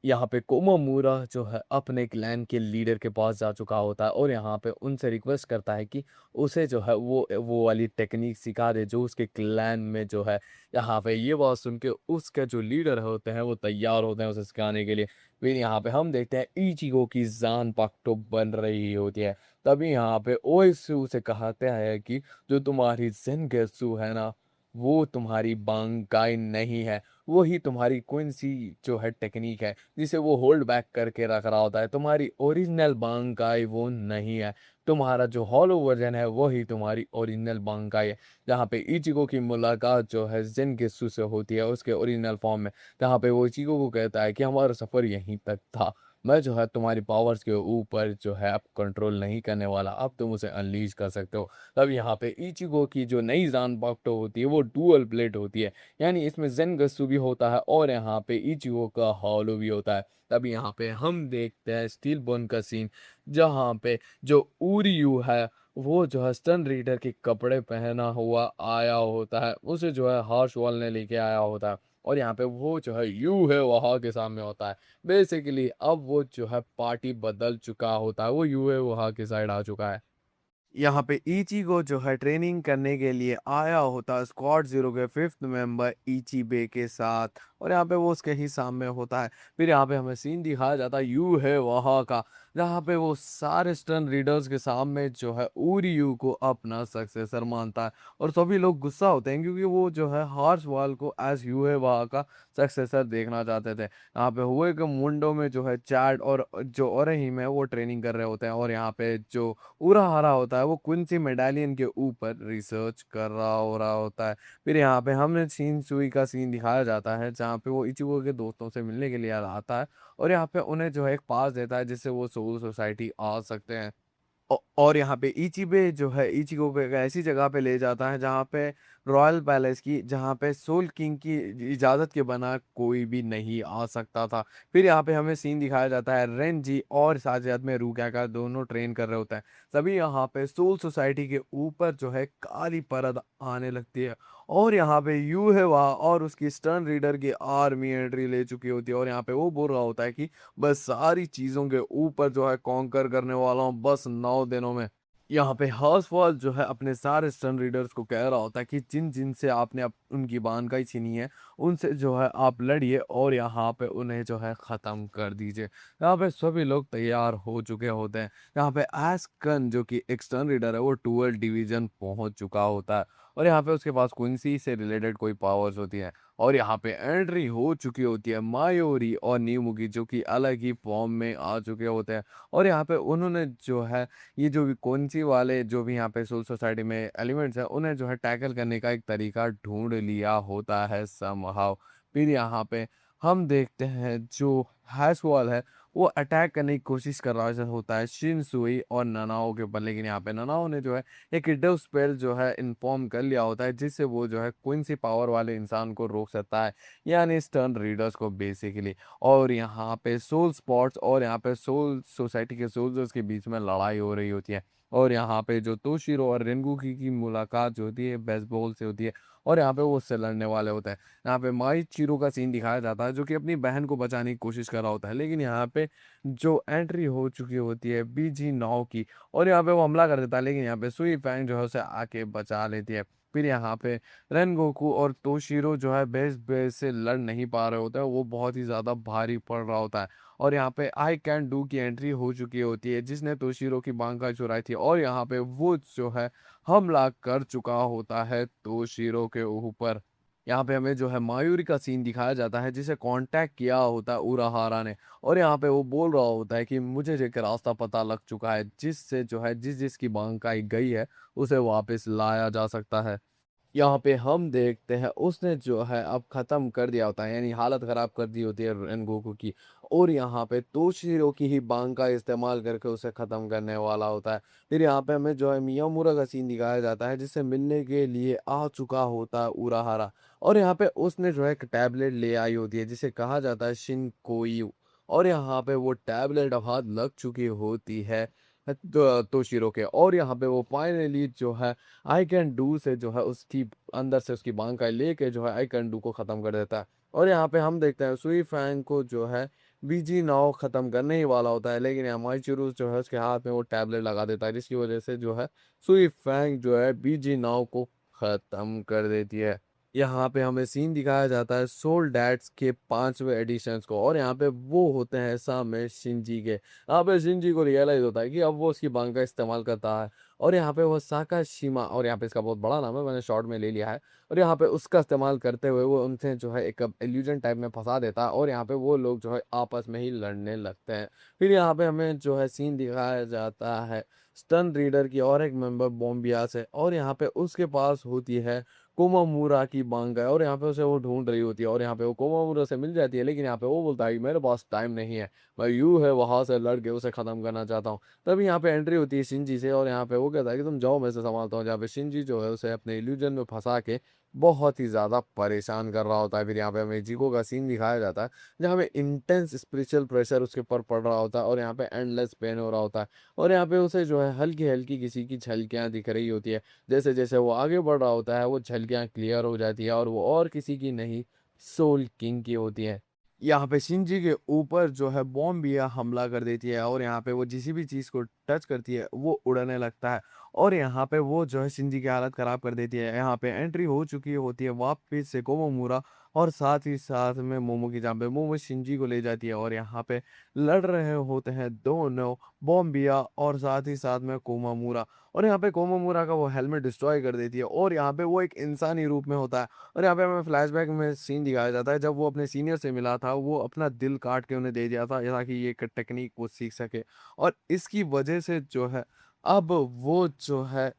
यहाँ पे कोमोमूरा जो है अपने क्लैन के लीडर के पास जा चुका होता है और यहाँ पे उनसे रिक्वेस्ट करता है कि उसे जो है वो वाली टेक्निक सिखा दे जो उसके क्लैन में जो है। यहाँ पे ये बात सुन के उसके जो लीडर होते हैं वो तैयार होते हैं उसे सिखाने के लिए। फिर यहाँ पे हम देखते हैं इचिगो की जान पाक्टो बन रही होती है। तभी यहाँ पे ओएसू से कहते हैं कि जो तुम्हारी जेनगेत्सु है ना वो तुम्हारी बांकाई नहीं है, वो ही तुम्हारी क्विंसी जो है टेक्निक है जिसे वो होल्ड बैक करके रख रहा होता है। तुम्हारी ओरिजिनल बांकाई वो नहीं है, तुम्हारा जो हॉलो वर्जन है वो ही तुम्हारी ओरिजिनल बांकाई है। जहाँ पे इचिगो की मुलाकात जो है जेनगेत्सु से होती है उसके ओरिजिनल फॉर्म में, जहाँ पे वो इचिगो को कहता है कि हमारा सफ़र यहीं तक था, मैं जो है तुम्हारी पावर्स के ऊपर जो है अब कंट्रोल नहीं करने वाला, अब तुम उसे अनलीज कर सकते हो। तब यहाँ पे इचिगो की जो नई जानबाक्टो होती है वो डुअल ब्लेड होती है, यानी इसमें जेनगत्सु भी होता है और यहाँ पे इचिगो का हॉलो भी होता है। तब यहाँ पे हम देखते हैं स्टील बोन का सीन जहाँ पे जो उरियू है वो जो है स्टन रीडर के कपड़े पहना हुआ आया होता है, उसे जो है हार्श वॉल ने लेके आया होता है और यहाँ पे वो जो है यू है वहाँ के सामने होता है। बेसिकली अब वो जो है पार्टी बदल चुका होता है, वो यू है वहाँ के साइड आ चुका है। यहाँ पे इचिगो जो है ट्रेनिंग करने के लिए आया होता है स्क्वाड जीरो के 5th मेंबर इचिबे के साथ और यहाँ पे वो उसके ही सामने होता है। फिर यहाँ पे हमें सीन दिखाया जाता है यू है वहाँ का, जहाँ पे वो सारे स्टन रीडर्स के सामने जो है उरियू को अपना सक्सेसर मानता है और सभी लोग गुस्सा होते हैं क्योंकि वो जो है हार्स वाल को एज यू है वहाँ का सक्सेसर देखना चाहते थे। यहाँ पे हुए के मुंडो में जो है चैड और जो ओरहिम है वो ट्रेनिंग कर रहे होते हैं और यहाँ पे जो पूरा हरा होता है वो क्विंसी मेडालियन के ऊपर रिसर्च कर रहा हो रहा होता है। फिर यहाँ पे हमें सीन सुई का सीन दिखाया जाता है जहाँ पे वो इचिगो के दोस्तों से मिलने के लिए आता है और यहाँ पे उन्हें जो है एक पास देता है जिससे वो सोल सोसाइटी आ सकते हैं। और यहाँ पे इचिबे जो है इचिगो को एक ऐसी जगह पे ले जाता है जहाँ पे रॉयल पैलेस की, जहाँ पे सोल किंग की इजाज़त के बिना कोई भी नहीं आ सकता था। फिर यहाँ पे हमें सीन दिखाया जाता है रेन जी और साथ साथ में रूका का दोनों ट्रेन कर रहे होते हैं। तभी यहाँ पे सोल सोसाइटी के ऊपर जो है काली परत आने लगती है और यहाँ पे यू है वहाँ और उसकी स्टर्न रीडर की आर्मी एंट्री ले चुकी होती है और यहाँ पे वो बोल रहा होता है कि बस सारी चीज़ों के ऊपर जो है कॉन्कर करने वाला हूँ बस 9 दिनों में। यहाँ पे हाउसफॉल जो है अपने सारे स्टन रीडर्स को कह रहा होता है कि जिन जिन से आपने उनकी बानकाई छीनी है उनसे जो है आप लड़िए और यहाँ पे उन्हें जो है ख़त्म कर दीजिए। यहाँ पे सभी लोग तैयार हो चुके होते हैं। यहाँ पे एस्कन जो कि एक स्टन रीडर है वो 12 डिवीजन पहुंच चुका होता है और यहाँ पे उसके पास क्विंसी से रिलेटेड कोई पावर्स होती है और यहाँ पे एंट्री हो चुकी होती है मायोरी और नीमू की, जो कि अलग ही फॉर्म में आ चुके होते हैं और यहाँ पे उन्होंने जो है ये जो भी कौनसी वाले जो भी यहाँ पे सोल सोसाइटी में एलिमेंट्स हैं उन्हें जो है टैकल करने का एक तरीका ढूंढ लिया होता है समहाउ। फिर यहाँ पे हम देखते हैं जो हैश वॉल है वो अटैक करने की कोशिश कर रहा होता है शिनसुई और ननाओ के ऊपर, लेकिन यहाँ पे ननाओ ने जो है एक हिडन स्पेल जो है इन्फॉर्म कर लिया होता है, जिससे वो जो है क्विंसी पावर वाले इंसान को रोक सकता है, यानी स्टर्न रीडर्स को बेसिकली। और यहाँ पे सोल स्पॉट्स और यहाँ पे सोल सोसाइटी के सोल्जर्स के बीच में लड़ाई हो रही होती है। और यहाँ पे जो तोशिरो और रेनगुकी की मुलाकात जो होती है बेसबॉल से होती है, और यहाँ पे वो उससे लड़ने वाले होते हैं। यहाँ पे माइचिरो का सीन दिखाया जाता है जो कि अपनी बहन को बचाने की कोशिश कर रहा होता है, लेकिन यहाँ पे जो एंट्री हो चुकी होती है बीजी नाव की, और यहाँ पे वो हमला कर देता है, लेकिन यहाँ पे सुई फैंग जो है उसे आके बचा लेती है। फिर यहाँ पे रेनगोकू और तोशिरो जो है बेस बेस से लड़ नहीं पा रहे होते हैं, वो बहुत ही ज़्यादा भारी पड़ रहा होता है। और यहाँ पे आई कैन डू की एंट्री हो चुकी होती है, जिसने तोशिरो की बांका चुराई थी, और यहाँ पे वो जो है हमला कर चुका होता है तोशिरो के ऊपर। यहाँ पे हमें जो है मायूरी का सीन दिखाया जाता है, जिसे कांटेक्ट किया होता है उराहारा ने, और यहाँ पे वो बोल रहा होता है कि मुझे जो एक रास्ता पता लग चुका है, जिससे जो है जिसकी बांकाई गई है उसे वापस लाया जा सकता है। यहाँ पे हम देखते हैं उसने जो है अब ख़त्म कर दिया होता है, यानी हालत ख़राब कर दी होती है रेनगोकू की, और यहाँ पे तोशिरो की ही बांग का इस्तेमाल करके उसे ख़त्म करने वाला होता है। फिर यहाँ पे हमें जो है मियामुरा का सीन दिखाया जाता है, जिससे मिलने के लिए आ चुका होता है उराहारा, और यहाँ पे उसने जो है एक टैबलेट ले आई होती है जिसे कहा जाता है शिनकोयू, और यहाँ पे वो टैबलेट अब हाथ लग चुकी होती है तोशिरो के, और यहाँ पे वो फाइनली जो है आई कैन डू से जो है उसकी अंदर से उसकी बांकाई लेके जो है आई कैन डू को ख़त्म कर देता है। और यहाँ पे हम देखते हैं सुई फैंग को जो है बीजी नाव ख़त्म करने ही वाला होता है, लेकिन यहाँ माइचिरू जो है उसके हाथ में वो टैबलेट लगा देता है, जिसकी वजह से जो है सुई फैंग जो है बीजी नाव को ख़त्म कर देती है। यहाँ पे हमें सीन दिखाया जाता है सोल डैड्स के 5वें एडिशंस को, और यहाँ पे वो होते हैं सामने शिनजी के। यहाँ पे शिनजी को रियलाइज होता है कि अब वो उसकी बांग का इस्तेमाल करता है, और यहाँ पे वो साकाशिमा, और यहाँ पे इसका बहुत बड़ा नाम है, मैंने शॉर्ट में ले लिया है, और यहाँ पे उसका इस्तेमाल करते हुए वो उनसे जो है एक इल्यूजन टाइप में फंसा देता है, और यहाँ पे वो लोग जो है आपस में ही लड़ने लगते हैं। फिर यहाँ पे हमें जो है सीन दिखाया जाता है स्टन रीडर की और एक मेंबर बॉम्बिया से, और यहाँ पे उसके पास होती है कोमामुरा की बांगा, और यहाँ पे उसे वो ढूंढ रही होती है, और यहाँ पे वो कोमामुरा से मिल जाती है, लेकिन यहाँ पे वो बोलता है कि मेरे पास टाइम नहीं है, मैं यू है वहां से लड़ के उसे खत्म करना चाहता हूँ। तभी यहाँ पे एंट्री होती है शिनजी से, और यहाँ पे वो कहता है कि तुम जाओ मैं इसे संभालता हूँ, जहाँ पे शिनजी जो है उसे अपने इल्यूजन में फंसा के बहुत ही ज़्यादा परेशान कर रहा होता है। फिर यहाँ पे हमें जीको का सीन दिखाया जाता है, जहाँ पे इंटेंस स्पिरिचुअल प्रेशर उसके ऊपर पड़ रहा होता है, और यहाँ पे एंडलेस पेन हो रहा होता है, और यहाँ पे उसे जो है हल्की हल्की किसी की झलकियाँ दिख रही होती है। जैसे जैसे वो आगे बढ़ रहा होता है वो झलकियाँ क्लियर हो जाती है, और वो और किसी की नहीं, सोल किंग की होती है। यहाँ पे शिनजी के ऊपर जो है बॉम्बिया हमला कर देती है, और यहाँ पे वो जिस भी चीज़ को टच करती है वो उड़ने लगता है, और यहाँ पे वो जो है शिनजी की हालत ख़राब कर देती है। यहाँ पे एंट्री हो चुकी होती है वापस से कोमोमुरा, और साथ ही साथ में मोमो की, जहाँ पे मोमो शिनजी को ले जाती है, और यहाँ पे लड़ रहे होते हैं दोनों बॉम्बिया और साथ ही साथ में कोमामुरा, और यहाँ पे कोमामुरा का वो हेलमेट डिस्ट्रॉय कर देती है, और यहाँ पे वो एक इंसानी रूप में होता है। और यहाँ पे हमें फ्लैशबैक में सीन दिखाया जाता है जब वो अपने सीनियर से मिला था, वो अपना दिल काट के उन्हें दे दिया था ताकि ये एक टेक्निक वो सीख सके, और इसकी वजह से जो है अब वो जो है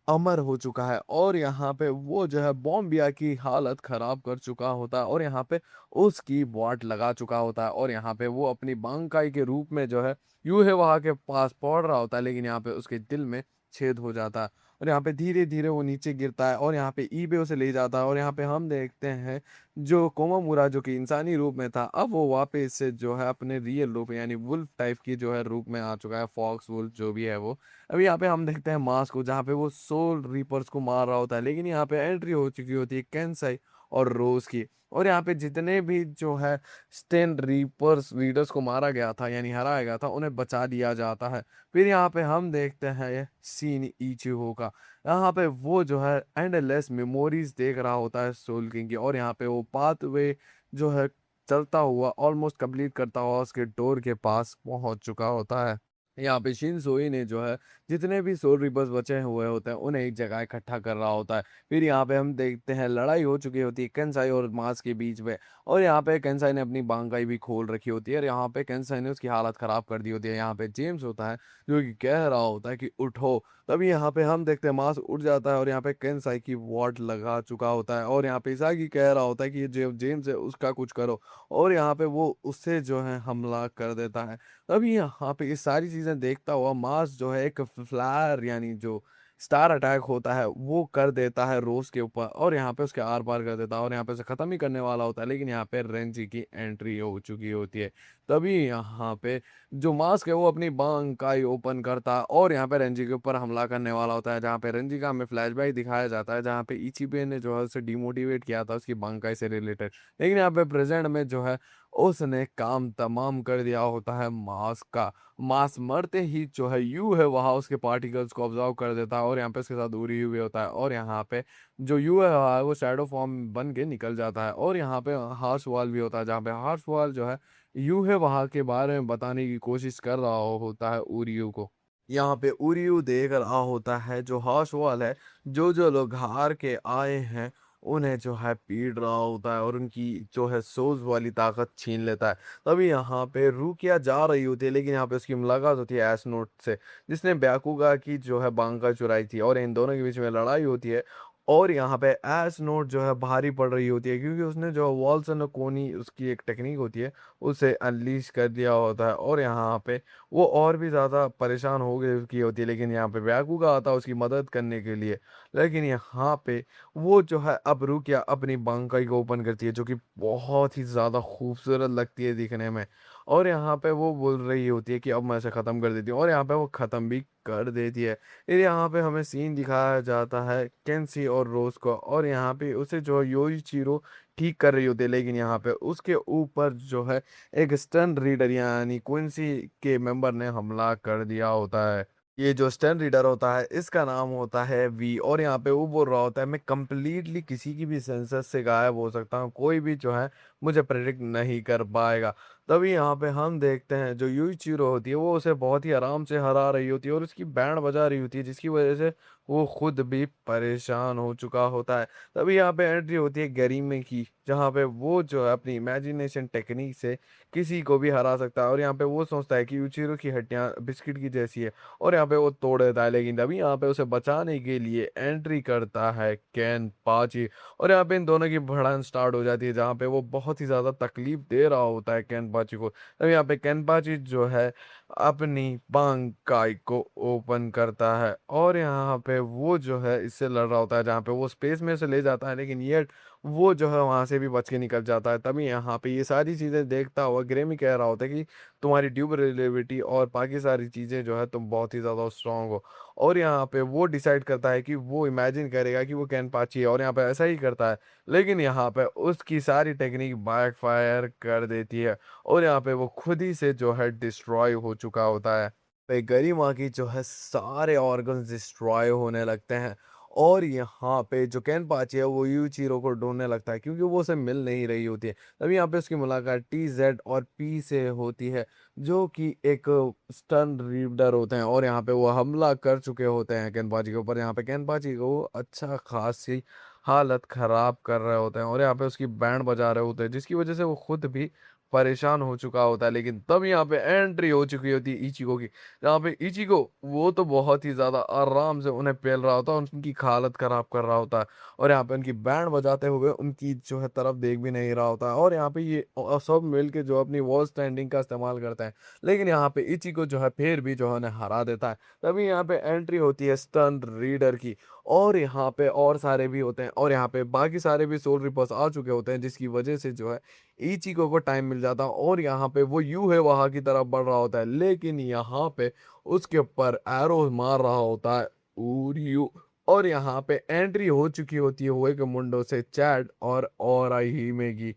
अमर हो चुका है, और यहाँ पे वो जो है बॉम्बिया की हालत खराब कर चुका होता है, और यहाँ पे उसकी वाट लगा चुका होता है, और यहाँ पे वो अपनी बांकाई के रूप में जो है यूहे वहा के पास पहुंच रहा होता है, लेकिन यहाँ पे उसके दिल में छेद हो जाता है, और यहाँ पे धीरे धीरे वो नीचे गिरता है, और यहाँ पे ईबे उसे ले जाता है, और यहाँ पे हम देखते हैं जो कोमामुरा जो कि इंसानी रूप में था, अब वो वापस से जो है अपने रियल रूप यानी वुल्फ टाइप की जो है रूप में आ चुका है, फॉक्स वुल्फ जो भी है वो। अभी यहाँ पे हम देखते हैं मास को, जहाँ पे वो सोल रीपर्स को मार रहा होता है, लेकिन यहाँ पे एंट्री हो चुकी होती है कैंसाई और रोज की, और यहाँ पे जितने भी जो है स्टेन रीपर्स रीडर्स को मारा गया था यानी हराया गया था, उन्हें बचा दिया जाता है। फिर यहाँ पे हम देखते हैं ये सीन इचिहो का, यहाँ पे वो जो है एंडलेस मेमोरीज देख रहा होता है सोल किंग की, और यहाँ पे वो पाथवे जो है चलता हुआ ऑलमोस्ट कंप्लीट करता हुआ उसके डोर के पास पहुंच चुका होता है। यहाँ पे शिनसोई ने जो है जितने भी सोल रिपर्स बचे हुए होते हैं उन्हें एक जगह इकट्ठा कर रहा होता है। फिर यहाँ पे हम देखते हैं लड़ाई हो चुकी होती है केंसाई और मास के बीच में, और यहाँ पे केंसाई ने अपनी बांकाई भी खोल रखी होती है और यहाँ पे केंसाई ने उसकी हालत ख़राब कर दी होती है। यहाँ पे जेम्स होता है जो कि कह रहा होता है कि उठो। तभी यहाँ पे हम देखते हैं मास उठ जाता है और यहाँ पे केंसाई की वॉट लगा चुका होता है और यहाँ पे इसागी कह रहा होता है कि ये जो जेम्स है उसका कुछ करो, और यहाँ पे वो उससे जो है हमला कर देता है। तभी यहाँ पे ये सारी चीज़ें देखता हुआ मार्स जो है एक फ्लायर यानी जो स्टार अटैक होता है वो कर देता है रोज के ऊपर, और यहाँ पे उसके आर पार कर देता है और यहाँ पे उसे ख़त्म ही करने वाला होता है, लेकिन यहाँ पे रेंजी की एंट्री हो चुकी होती है। तभी यहाँ पे जो मास्क है वो अपनी बांकाई ओपन करता है और यहाँ पे रेंजी के ऊपर हमला करने वाला होता है, जहाँ पे रेंजी का हमें फ्लैशबैक दिखाया जाता है जहाँ पे इचिबे ने जो है उसे डिमोटिवेट किया था उसकी बांकाई से रिलेटेड। लेकिन यहाँ पे प्रेजेंट में जो है उसने काम तमाम कर दिया होता है मास्क का। मास मरते ही जो है यू है वहाँ उसके पार्टिकल्स को ऑब्जर्व कर देता है और यहाँ पे उसके साथ उरी हुई होता है, और यहाँ पे जो यू है वहाँ वो शैडो फॉर्म बन के निकल जाता है। और यहाँ पे हार्श वाल भी होता है जहाँ पे हार्श वाल जो है यू है वहाँ के बारे में बताने की कोशिश कर रहा होता है उरियू को। यहाँ पे उरियू देख रहा होता है जो हार्श वाल है, जो जो लोग हार के आए हैं उन्हें जो है पीट रहा होता है और उनकी जो है सोज वाली ताकत छीन लेता है। तभी यहाँ पे रुकिया जा रही होती है, लेकिन यहाँ पे उसकी मुलाकात होती है एस नोट से जिसने ब्याकुगा की जो है बांका चुराई थी, और इन दोनों के बीच में लड़ाई होती है। और यहाँ पे एस नोट जो है भारी पड़ रही होती है क्योंकि उसने जो वॉल्स एंड कोनी उसकी एक टेक्निक होती है उसे अनलीश कर दिया होता है, और यहाँ पे वो और भी ज़्यादा परेशान हो गई की होती है। लेकिन यहाँ पे ब्याकुगा आता है उसकी मदद करने के लिए। लेकिन यहाँ पे वो जो है अब रुकिया अपनी बांकाई को ओपन करती है जो कि बहुत ही ज़्यादा खूबसूरत लगती है दिखने में, और यहाँ पे वो बोल रही होती है कि अब मैं इसे ख़त्म कर देती हूँ, और यहाँ पे वो ख़त्म भी कर देती है। फिर यहाँ पे हमें सीन दिखाया जाता है केंसी और रोज को, और यहाँ पे उसे जो है योइचिरो ठीक कर रही होती है, लेकिन यहाँ पे उसके ऊपर जो है एक स्टन रीडर यानी क्विंसी के मेंबर ने हमला कर दिया होता है। ये जो स्टन रीडर होता है इसका नाम होता है वी, और यहाँ पे वो बोल रहा होता है मैं कंप्लीटली किसी की भी सेंसस से गायब हो सकता हूँ, कोई भी जो है मुझे प्रेडिक्ट नहीं कर पाएगा। तभी यहाँ पे हम देखते हैं जो यूइचिरो होती है वो उसे बहुत ही आराम से हरा रही होती है और उसकी बैंड बजा रही होती है जिसकी वजह से वो खुद भी परेशान हो चुका होता है। तभी यहाँ पे एंट्री होती है गरीमे की, जहाँ पे वो जो है अपनी इमेजिनेशन टेक्निक से किसी को भी हरा सकता है, और यहाँ पे वो सोचता है कि यूचिरो की हड्डियाँ बिस्किट की जैसी है और यहाँ पे वो तोड़ देता है। लेकिन तभी यहाँ पे उसे बचाने के लिए एंट्री करता है केन पाची, और यहाँ पे इन दोनों की भिड़ंत स्टार्ट हो जाती है जहाँ पे वो बहुत ही ज़्यादा तकलीफ दे रहा होता है केनपाची को। तब यहाँ पे केनपाची जो है अपनी बांकाई को ओपन करता है और यहाँ पे वो जो है इससे लड़ रहा होता है जहाँ पे वो स्पेस में से ले जाता है, लेकिन ये वो जो है वहाँ से भी बच के निकल जाता है। तभी यहाँ पे ये सारी चीज़ें देखता हुआ ग्रेमी कह रहा होता है कि तुम्हारी ड्यूरेबिलिटी और बाकी सारी चीज़ें जो है तुम बहुत ही ज़्यादा स्ट्रांग हो, और यहाँ पे वो डिसाइड करता है कि वो इमेजिन करेगा कि वो कैनपाची है और यहाँ पे ऐसा ही करता है। लेकिन यहाँ पे उसकी सारी टेक्निक बैकफायर कर देती है और यहाँ पे वो खुद ही से जो है डिस्ट्रॉय हो चुका होता है। पे गरिमा की जो है सारे ऑर्गन्स डिस्ट्रॉय होने लगते हैं, और यहाँ पे जो कैनपाची है वो यूचिरो को ढूंढने लगता है क्योंकि वो उसे मिल नहीं रही होती है। तभी यहाँ पे उसकी मुलाकात टी जेड और पी से होती है जो कि एक स्टन रीडर होते हैं, और यहाँ पे वो हमला कर चुके होते हैं कैनपाची के ऊपर। यहाँ पे कैनपाची को अच्छा खासी हालत खराब कर रहे होते हैं और यहाँ पे उसकी बैंड बजा रहे होते हैं जिसकी वजह से वो खुद भी परेशान हो चुका होता है। लेकिन तब यहाँ पे एंट्री हो चुकी होती है इचिको की, जहाँ पे इचिको वो तो बहुत ही ज्यादा आराम से उन्हें पेल रहा होता है, उनकी हालत खराब कर रहा होता है, और यहाँ पे उनकी बैंड बजाते हुए उनकी जो है तरफ देख भी नहीं रहा होता है, और यहाँ पे ये सब मिल के जो अपनी वॉल स्टैंडिंग का इस्तेमाल करते हैं। लेकिन यहाँ पे इचिको जो है फिर भी जो है उन्हें हरा देता है। तभी यहाँ पे एंट्री होती है स्टन रीडर की, और यहाँ पे और सारे भी होते हैं, और यहाँ पे बाकी सारे भी सोल रिपर्स आ चुके होते हैं जिसकी वजह से जो है इचिको को टाइम मिल जाता है, और यहाँ पे वो यू है वहां की तरफ बढ़ रहा होता है, लेकिन यहाँ पे उसके ऊपर एरो मार रहा होता है उरियू, और यहाँ पे एंट्री हो चुकी होती है हुए के मुंडो से चैट और आई ही में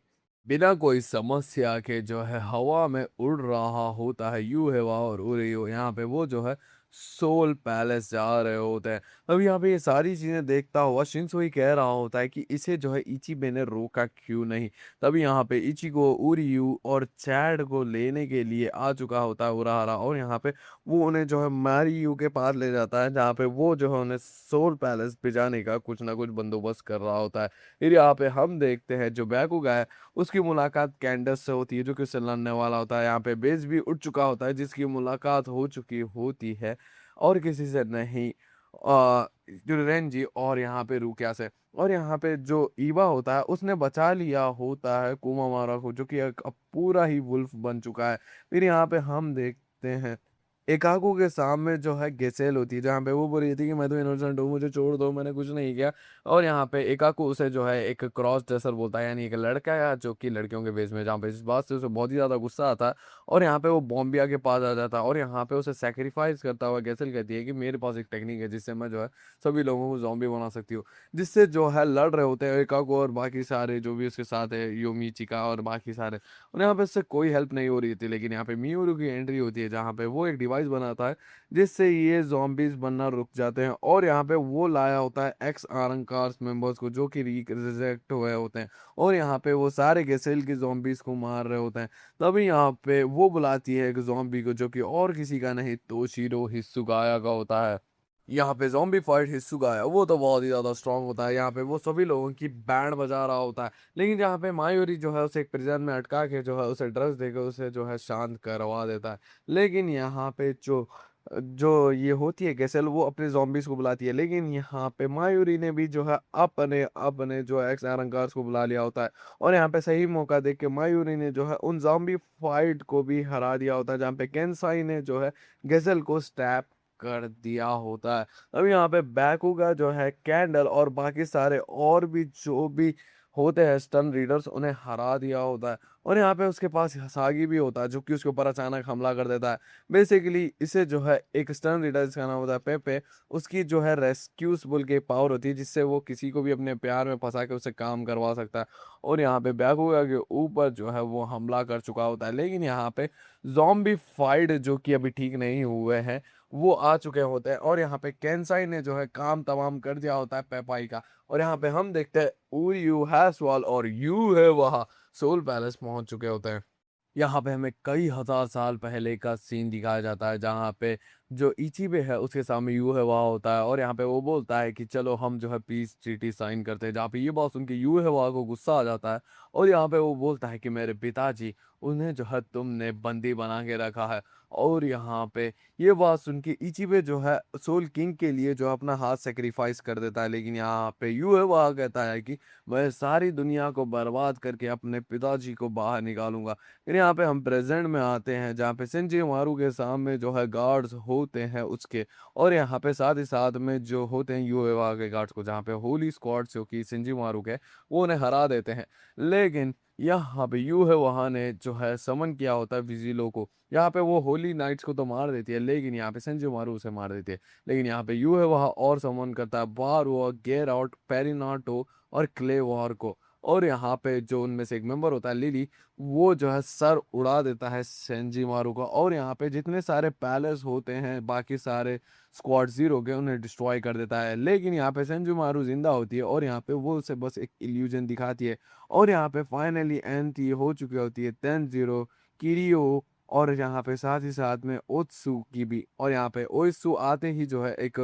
बिना कोई समस्या के जो है हवा में उड़ रहा होता है यू है वहाँ, और उरियू यहाँ पे वो जो है सोल पैलेस जा रहे होते हैं। अब यहाँ पे ये सारी चीज़ें देखता हुआ शिनसो ही कह रहा होता है कि इसे जो है इचिबे ने रोका क्यों नहीं। तभी यहाँ पे इचिगो, उरियू और चैड को लेने के लिए आ चुका होता है उराहारा, और यहाँ पे वो उन्हें जो है मारियू के पास ले जाता है, जहाँ पे वो जो है उन्हें सोल पैलेस भिजाने का कुछ ना कुछ बंदोबस्त कर रहा होता है। फिर यहाँ पे हम देखते हैं जो बैकुगा है उसकी मुलाकात कैंडस से होती है, जो कि उससे लड़ने वाला होता है। यहाँ पे बेस भी उठ चुका होता है, जिसकी मुलाकात हो चुकी होती है और किसी से नहीं, जो रेंजी और यहाँ पे रूकिया से। और यहाँ पे जो ईवा होता है उसने बचा लिया होता है कुमामारा को, जो कि एक अब पूरा ही वुल्फ बन चुका है। फिर यहाँ पे हम देखते हैं एकाकू के सामने जो है गेसेल होती है, जहाँ पे वो बोल रही थी कि मैं तो इनोसेंट हूँ, मुझे छोड़ दो, मैंने कुछ नहीं किया। और यहाँ पे एकाकू उसे जो है एक क्रॉस ड्रेसर बोलता है, यानी एक लड़का है जो कि लड़कियों के बेस में, जहाँ पे इस बात से उसे बहुत ही ज़्यादा गुस्सा आता है। और यहाँ पे वो बॉम्बिया के पास आ जाता है और यहाँ पे उसे सेक्रीफाइस करता हुआ गेसेल कहती है कि मेरे पास एक टेक्निक है जिससे मैं जो है सभी लोगों को ज़ॉम्बी बना सकती हूँ। जिससे जो है लड़ रहे होते हैं एकाकू और बाकी सारे जो भी उसके साथ है, योमिचिका और बाकी सारे, उन्हें यहाँ पे इससे कोई हेल्प नहीं हो रही थी। लेकिन यहाँ पे मियोरू की एंट्री होती है, जहाँ पे वो एक डिवाइस बनाता है जिससे ये zombies बनना रुक जाते हैं। और यहाँ पे वो लाया होता है एक्स आरंकार्स मेंबर्स को, जो कि रिजेक्ट हुए होते हैं, और यहाँ पे वो सारे गेसेल के zombies को मार रहे होते हैं। तभी यहाँ पे वो बुलाती है एक zombie को, जो कि और किसी का नहीं तोशिरो हित्सुगाया का होता है। यहाँ पे ज़ॉम्बी फाइट हिस्सुगा है, वो तो बहुत ही ज़्यादा स्ट्रांग होता है। यहाँ पे वो सभी लोगों की बैंड बजा रहा होता है, लेकिन जहाँ पे मायूरी जो है उसे एक प्रिजन में अटका के जो है उसे ड्रग्स देकर उसे जो है शांत करवा देता है। लेकिन यहाँ पे जो जो ये होती है गैसेल, वो अपने zombies को बुलाती है, लेकिन यहाँ पे मायूरी ने भी जो है अपने अपने जो एक्स अहंकार्स को बुला लिया होता है। और यहाँ पे सही मौका देख के मायूरी ने जो है उन ज़ॉम्बी फाइट को भी हरा दिया होता है, जहाँ पे केंसाई ने जो है गैसेल को स्टैप कर दिया होता है। अब यहाँ पे बैकुगा जो है कैंडल और बाकी सारे और भी जो भी होते हैं स्टन रीडर्स, उन्हें हरा दिया होता है। और यहाँ पे उसके पास हसागी भी होता है, जो कि उसके ऊपर अचानक हमला कर देता है। बेसिकली इसे जो है एक स्टन रीडर, जिसका नाम होता है पेपे, उसकी जो है रेस्क्यूस बोल के पावर होती है, जिससे वो किसी को भी अपने प्यार में फंसा के उससे काम करवा सकता है। और यहाँ पे बैकुगा के ऊपर जो है वो हमला कर चुका होता है, लेकिन यहाँ पे जॉम्बी फाइट जो कि अभी ठीक नहीं हुए हैं वो आ चुके होते हैं। और यहाँ पे केंसाई ने जो है काम तमाम कर दिया होता है पेपाई का। और यहाँ पे हम देखते हैं उरयू हैसवाल और यू है वहाँ सोल पैलेस पहुंच चुके होते हैं। यहाँ पे हमें कई हजार साल पहले का सीन दिखाया जाता है, जहाँ पे जो इचिबे है उसके सामने यू है वहाँ होता है, और यहाँ पे वो बोलता है कि चलो हम जो है पीस ट्रीटी साइन करते हैं। जहाँ पे ये बात सुन के यू है वहाँ को गुस्सा आ जाता है, और यहाँ पे वो बोलता है कि मेरे पिताजी, उन्हें जो है तुमने बंदी बना के रखा है। और यहाँ पे ये बात सुन के इचिबे जो है सोल किंग के लिए जो है अपना हाथ सेक्रीफाइस कर देता है। लेकिन यहाँ पे यू है वहाँ कहता है कि मैं सारी दुनिया को बर्बाद करके अपने पिताजी को बाहर निकालूंगा। फिर यहाँ पे हम प्रेजेंट में आते हैं, जहाँ पे सिंजी मारू के सामने जो है गार्ड्स होते हैं उसके, और यहाँ पे साथ ही साथ में जो होते हैं यूएवा के गार्ड्स को, जहाँ पे होली स्क्वाड जो कि सिंजी मारू के, वो उन्हें हरा देते हैं। लेकिन यहाँ पे यू है वहाँ ने जो है समन किया होता है विजिलो को। यहाँ पे वो होली नाइट्स को तो मार देती है, लेकिन यहाँ पे संजू मारू उसे मार देती है। लेकिन यहाँ पे यू है वहाँ और समन करता है बार वो गेर आउट पेरिनाटो और क्ले वॉर को। और यहाँ पे जो उनमें से एक मेंबर होता है लिली, वो जो है सर उड़ा देता है सेंजी मारू का। और यहाँ पे जितने सारे पैलेस होते हैं बाकी सारे स्क्वाड जीरो के, उन्हें डिस्ट्रॉय कर देता है। लेकिन यहाँ पे सेंजू मारू जिंदा होती है, और यहाँ पे वो उसे बस एक इल्यूजन दिखाती है। और यहाँ पे फाइनली एंड ये हो चुकी होती है 10-0 किरियो, और यहाँ पे साथ ही साथ में ओत्सु की भी। और यहाँ पे ओत्सु आते ही जो है एक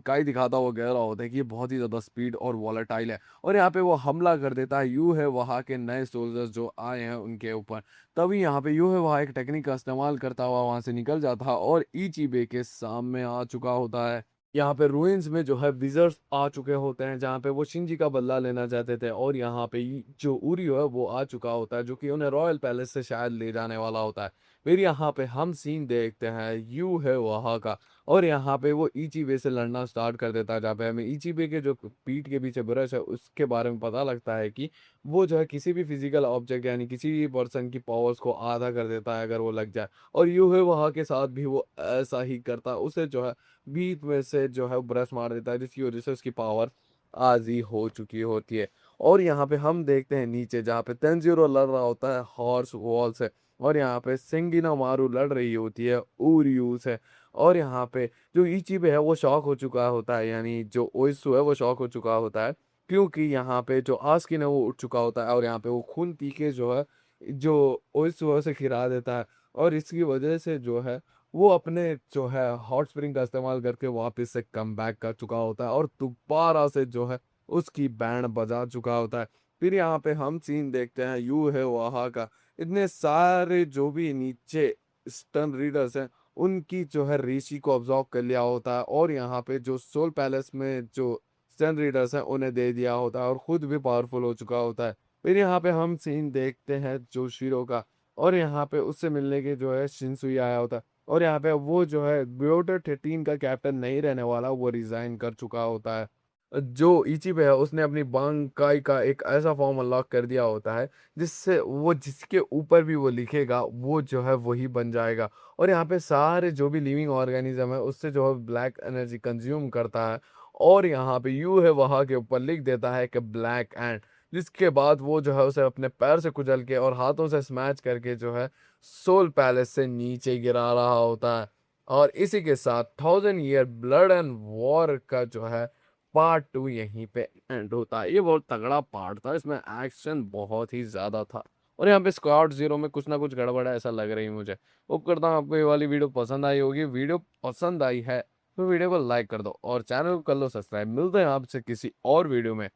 काई दिखाता हुआ कह रहा होता है कि ये बहुत ही ज़्यादा स्पीड और वॉलेटाइल है, और यहाँ पे वो हमला कर देता है यू है वहाँ के नए सोल्जर्स जो आए हैं उनके ऊपर। तभी यहाँ पे यू है वहाँ एक टेक्निक का इस्तेमाल करता हुआ वहाँ से निकल जाता है, और इचिबे के सामने आ चुका होता है। यहाँ पे रूइंस में जो है विजर्स आ चुके होते हैं, जहाँ पे वो शिंजी का बदला लेना चाहते थे। और यहाँ पे जो उरियो है वो आ चुका होता है, जो कि उन्हें रॉयल पैलेस से शायद ले जाने वाला होता है। फिर यहाँ पे हम सीन देखते हैं यू है वहाँ का, और यहाँ पे वो इचिबे से लड़ना स्टार्ट कर देता है, जहाँ पे हमें इचिबे के जो पीठ के पीछे ब्रश है उसके बारे में पता लगता है कि वो जो है किसी भी फिजिकल ऑब्जेक्ट यानी किसी भी पर्सन की पावर्स को आधा कर देता है अगर वो लग जाए। और यू है वहाँ के साथ भी वो ऐसा ही करता है, उसे जो है बीच में से जो है ब्रश मार देता है, जिसकी वजह से उसकी पावर आधी हो चुकी होती है। और यहाँ पे हम देखते हैं नीचे, जहाँ पे तेंजिरो लड़ रहा होता है हॉर्स वॉल से, और यहाँ पे सेंगिनामारू लड़ रही होती है उरयू से। और यहाँ पे जो इचिबे है वो शॉक हो चुका होता है, यानी जो ओइसु है वो शॉक हो चुका होता है, क्योंकि यहाँ पे जो आस्किन है वो उठ चुका होता है और यहाँ पे वो खून पी के जो है जो ओइसु है उसे खिला देता है। और इसकी वजह से जो है वो अपने जो है हॉट स्प्रिंग का इस्तेमाल करके वापस से कम बैक कर चुका होता है और दोबारा से जो है उसकी बैंड बजा चुका होता है। फिर यहाँ पे हम सीन देखते हैं यू है वहाँ का, इतने सारे जो भी नीचे स्टन रीडर्स हैं उनकी जो है ऋषि को ऑब्जॉर्व कर लिया होता है और यहाँ पे जो सोल पैलेस में जो स्टन रीडर्स हैं उन्हें दे दिया होता है और खुद भी पावरफुल हो चुका होता है। फिर यहाँ पे हम सीन देखते हैं जो शीरो का, और यहाँ पे उससे मिलने के जो है शिनसुई आया होता है और यहाँ पे वो जो है ब्योटर 13 का कैप्टन नहीं रहने वाला, वो रिजाइन कर चुका होता है। जो इचिबे है उसने अपनी बांकाई का एक ऐसा फॉर्म अनलॉक कर दिया होता है जिससे वो जिसके ऊपर भी वो लिखेगा वो जो है वही बन जाएगा। और यहाँ पे सारे जो भी लिविंग ऑर्गेनिज्म है उससे जो है ब्लैक एनर्जी कंज्यूम करता है और यहाँ पे यू है वहाँ के ऊपर लिख देता है कि ब्लैक एंड, जिसके बाद वो जो है उसे अपने पैर से कुचल के और हाथों से स्मैच करके जो है सोल पैलेस से नीचे गिरा रहा होता है। और इसी के साथ 1000 ईयर ब्लड एंड वॉर का जो है पार्ट 2 यहीं पे एंड होता है। ये बहुत तगड़ा पार्ट था, इसमें एक्शन बहुत ही ज्यादा था। और यहाँ पे स्क्वाड जीरो में कुछ ना कुछ गड़बड़ है ऐसा लग रही है मुझे। होप करता हूँ आपको ये वाली वीडियो पसंद आई होगी। वीडियो पसंद आई है तो वीडियो को लाइक कर दो और चैनल को कर लो सब्सक्राइब। मिलते हैं आपसे किसी और वीडियो में।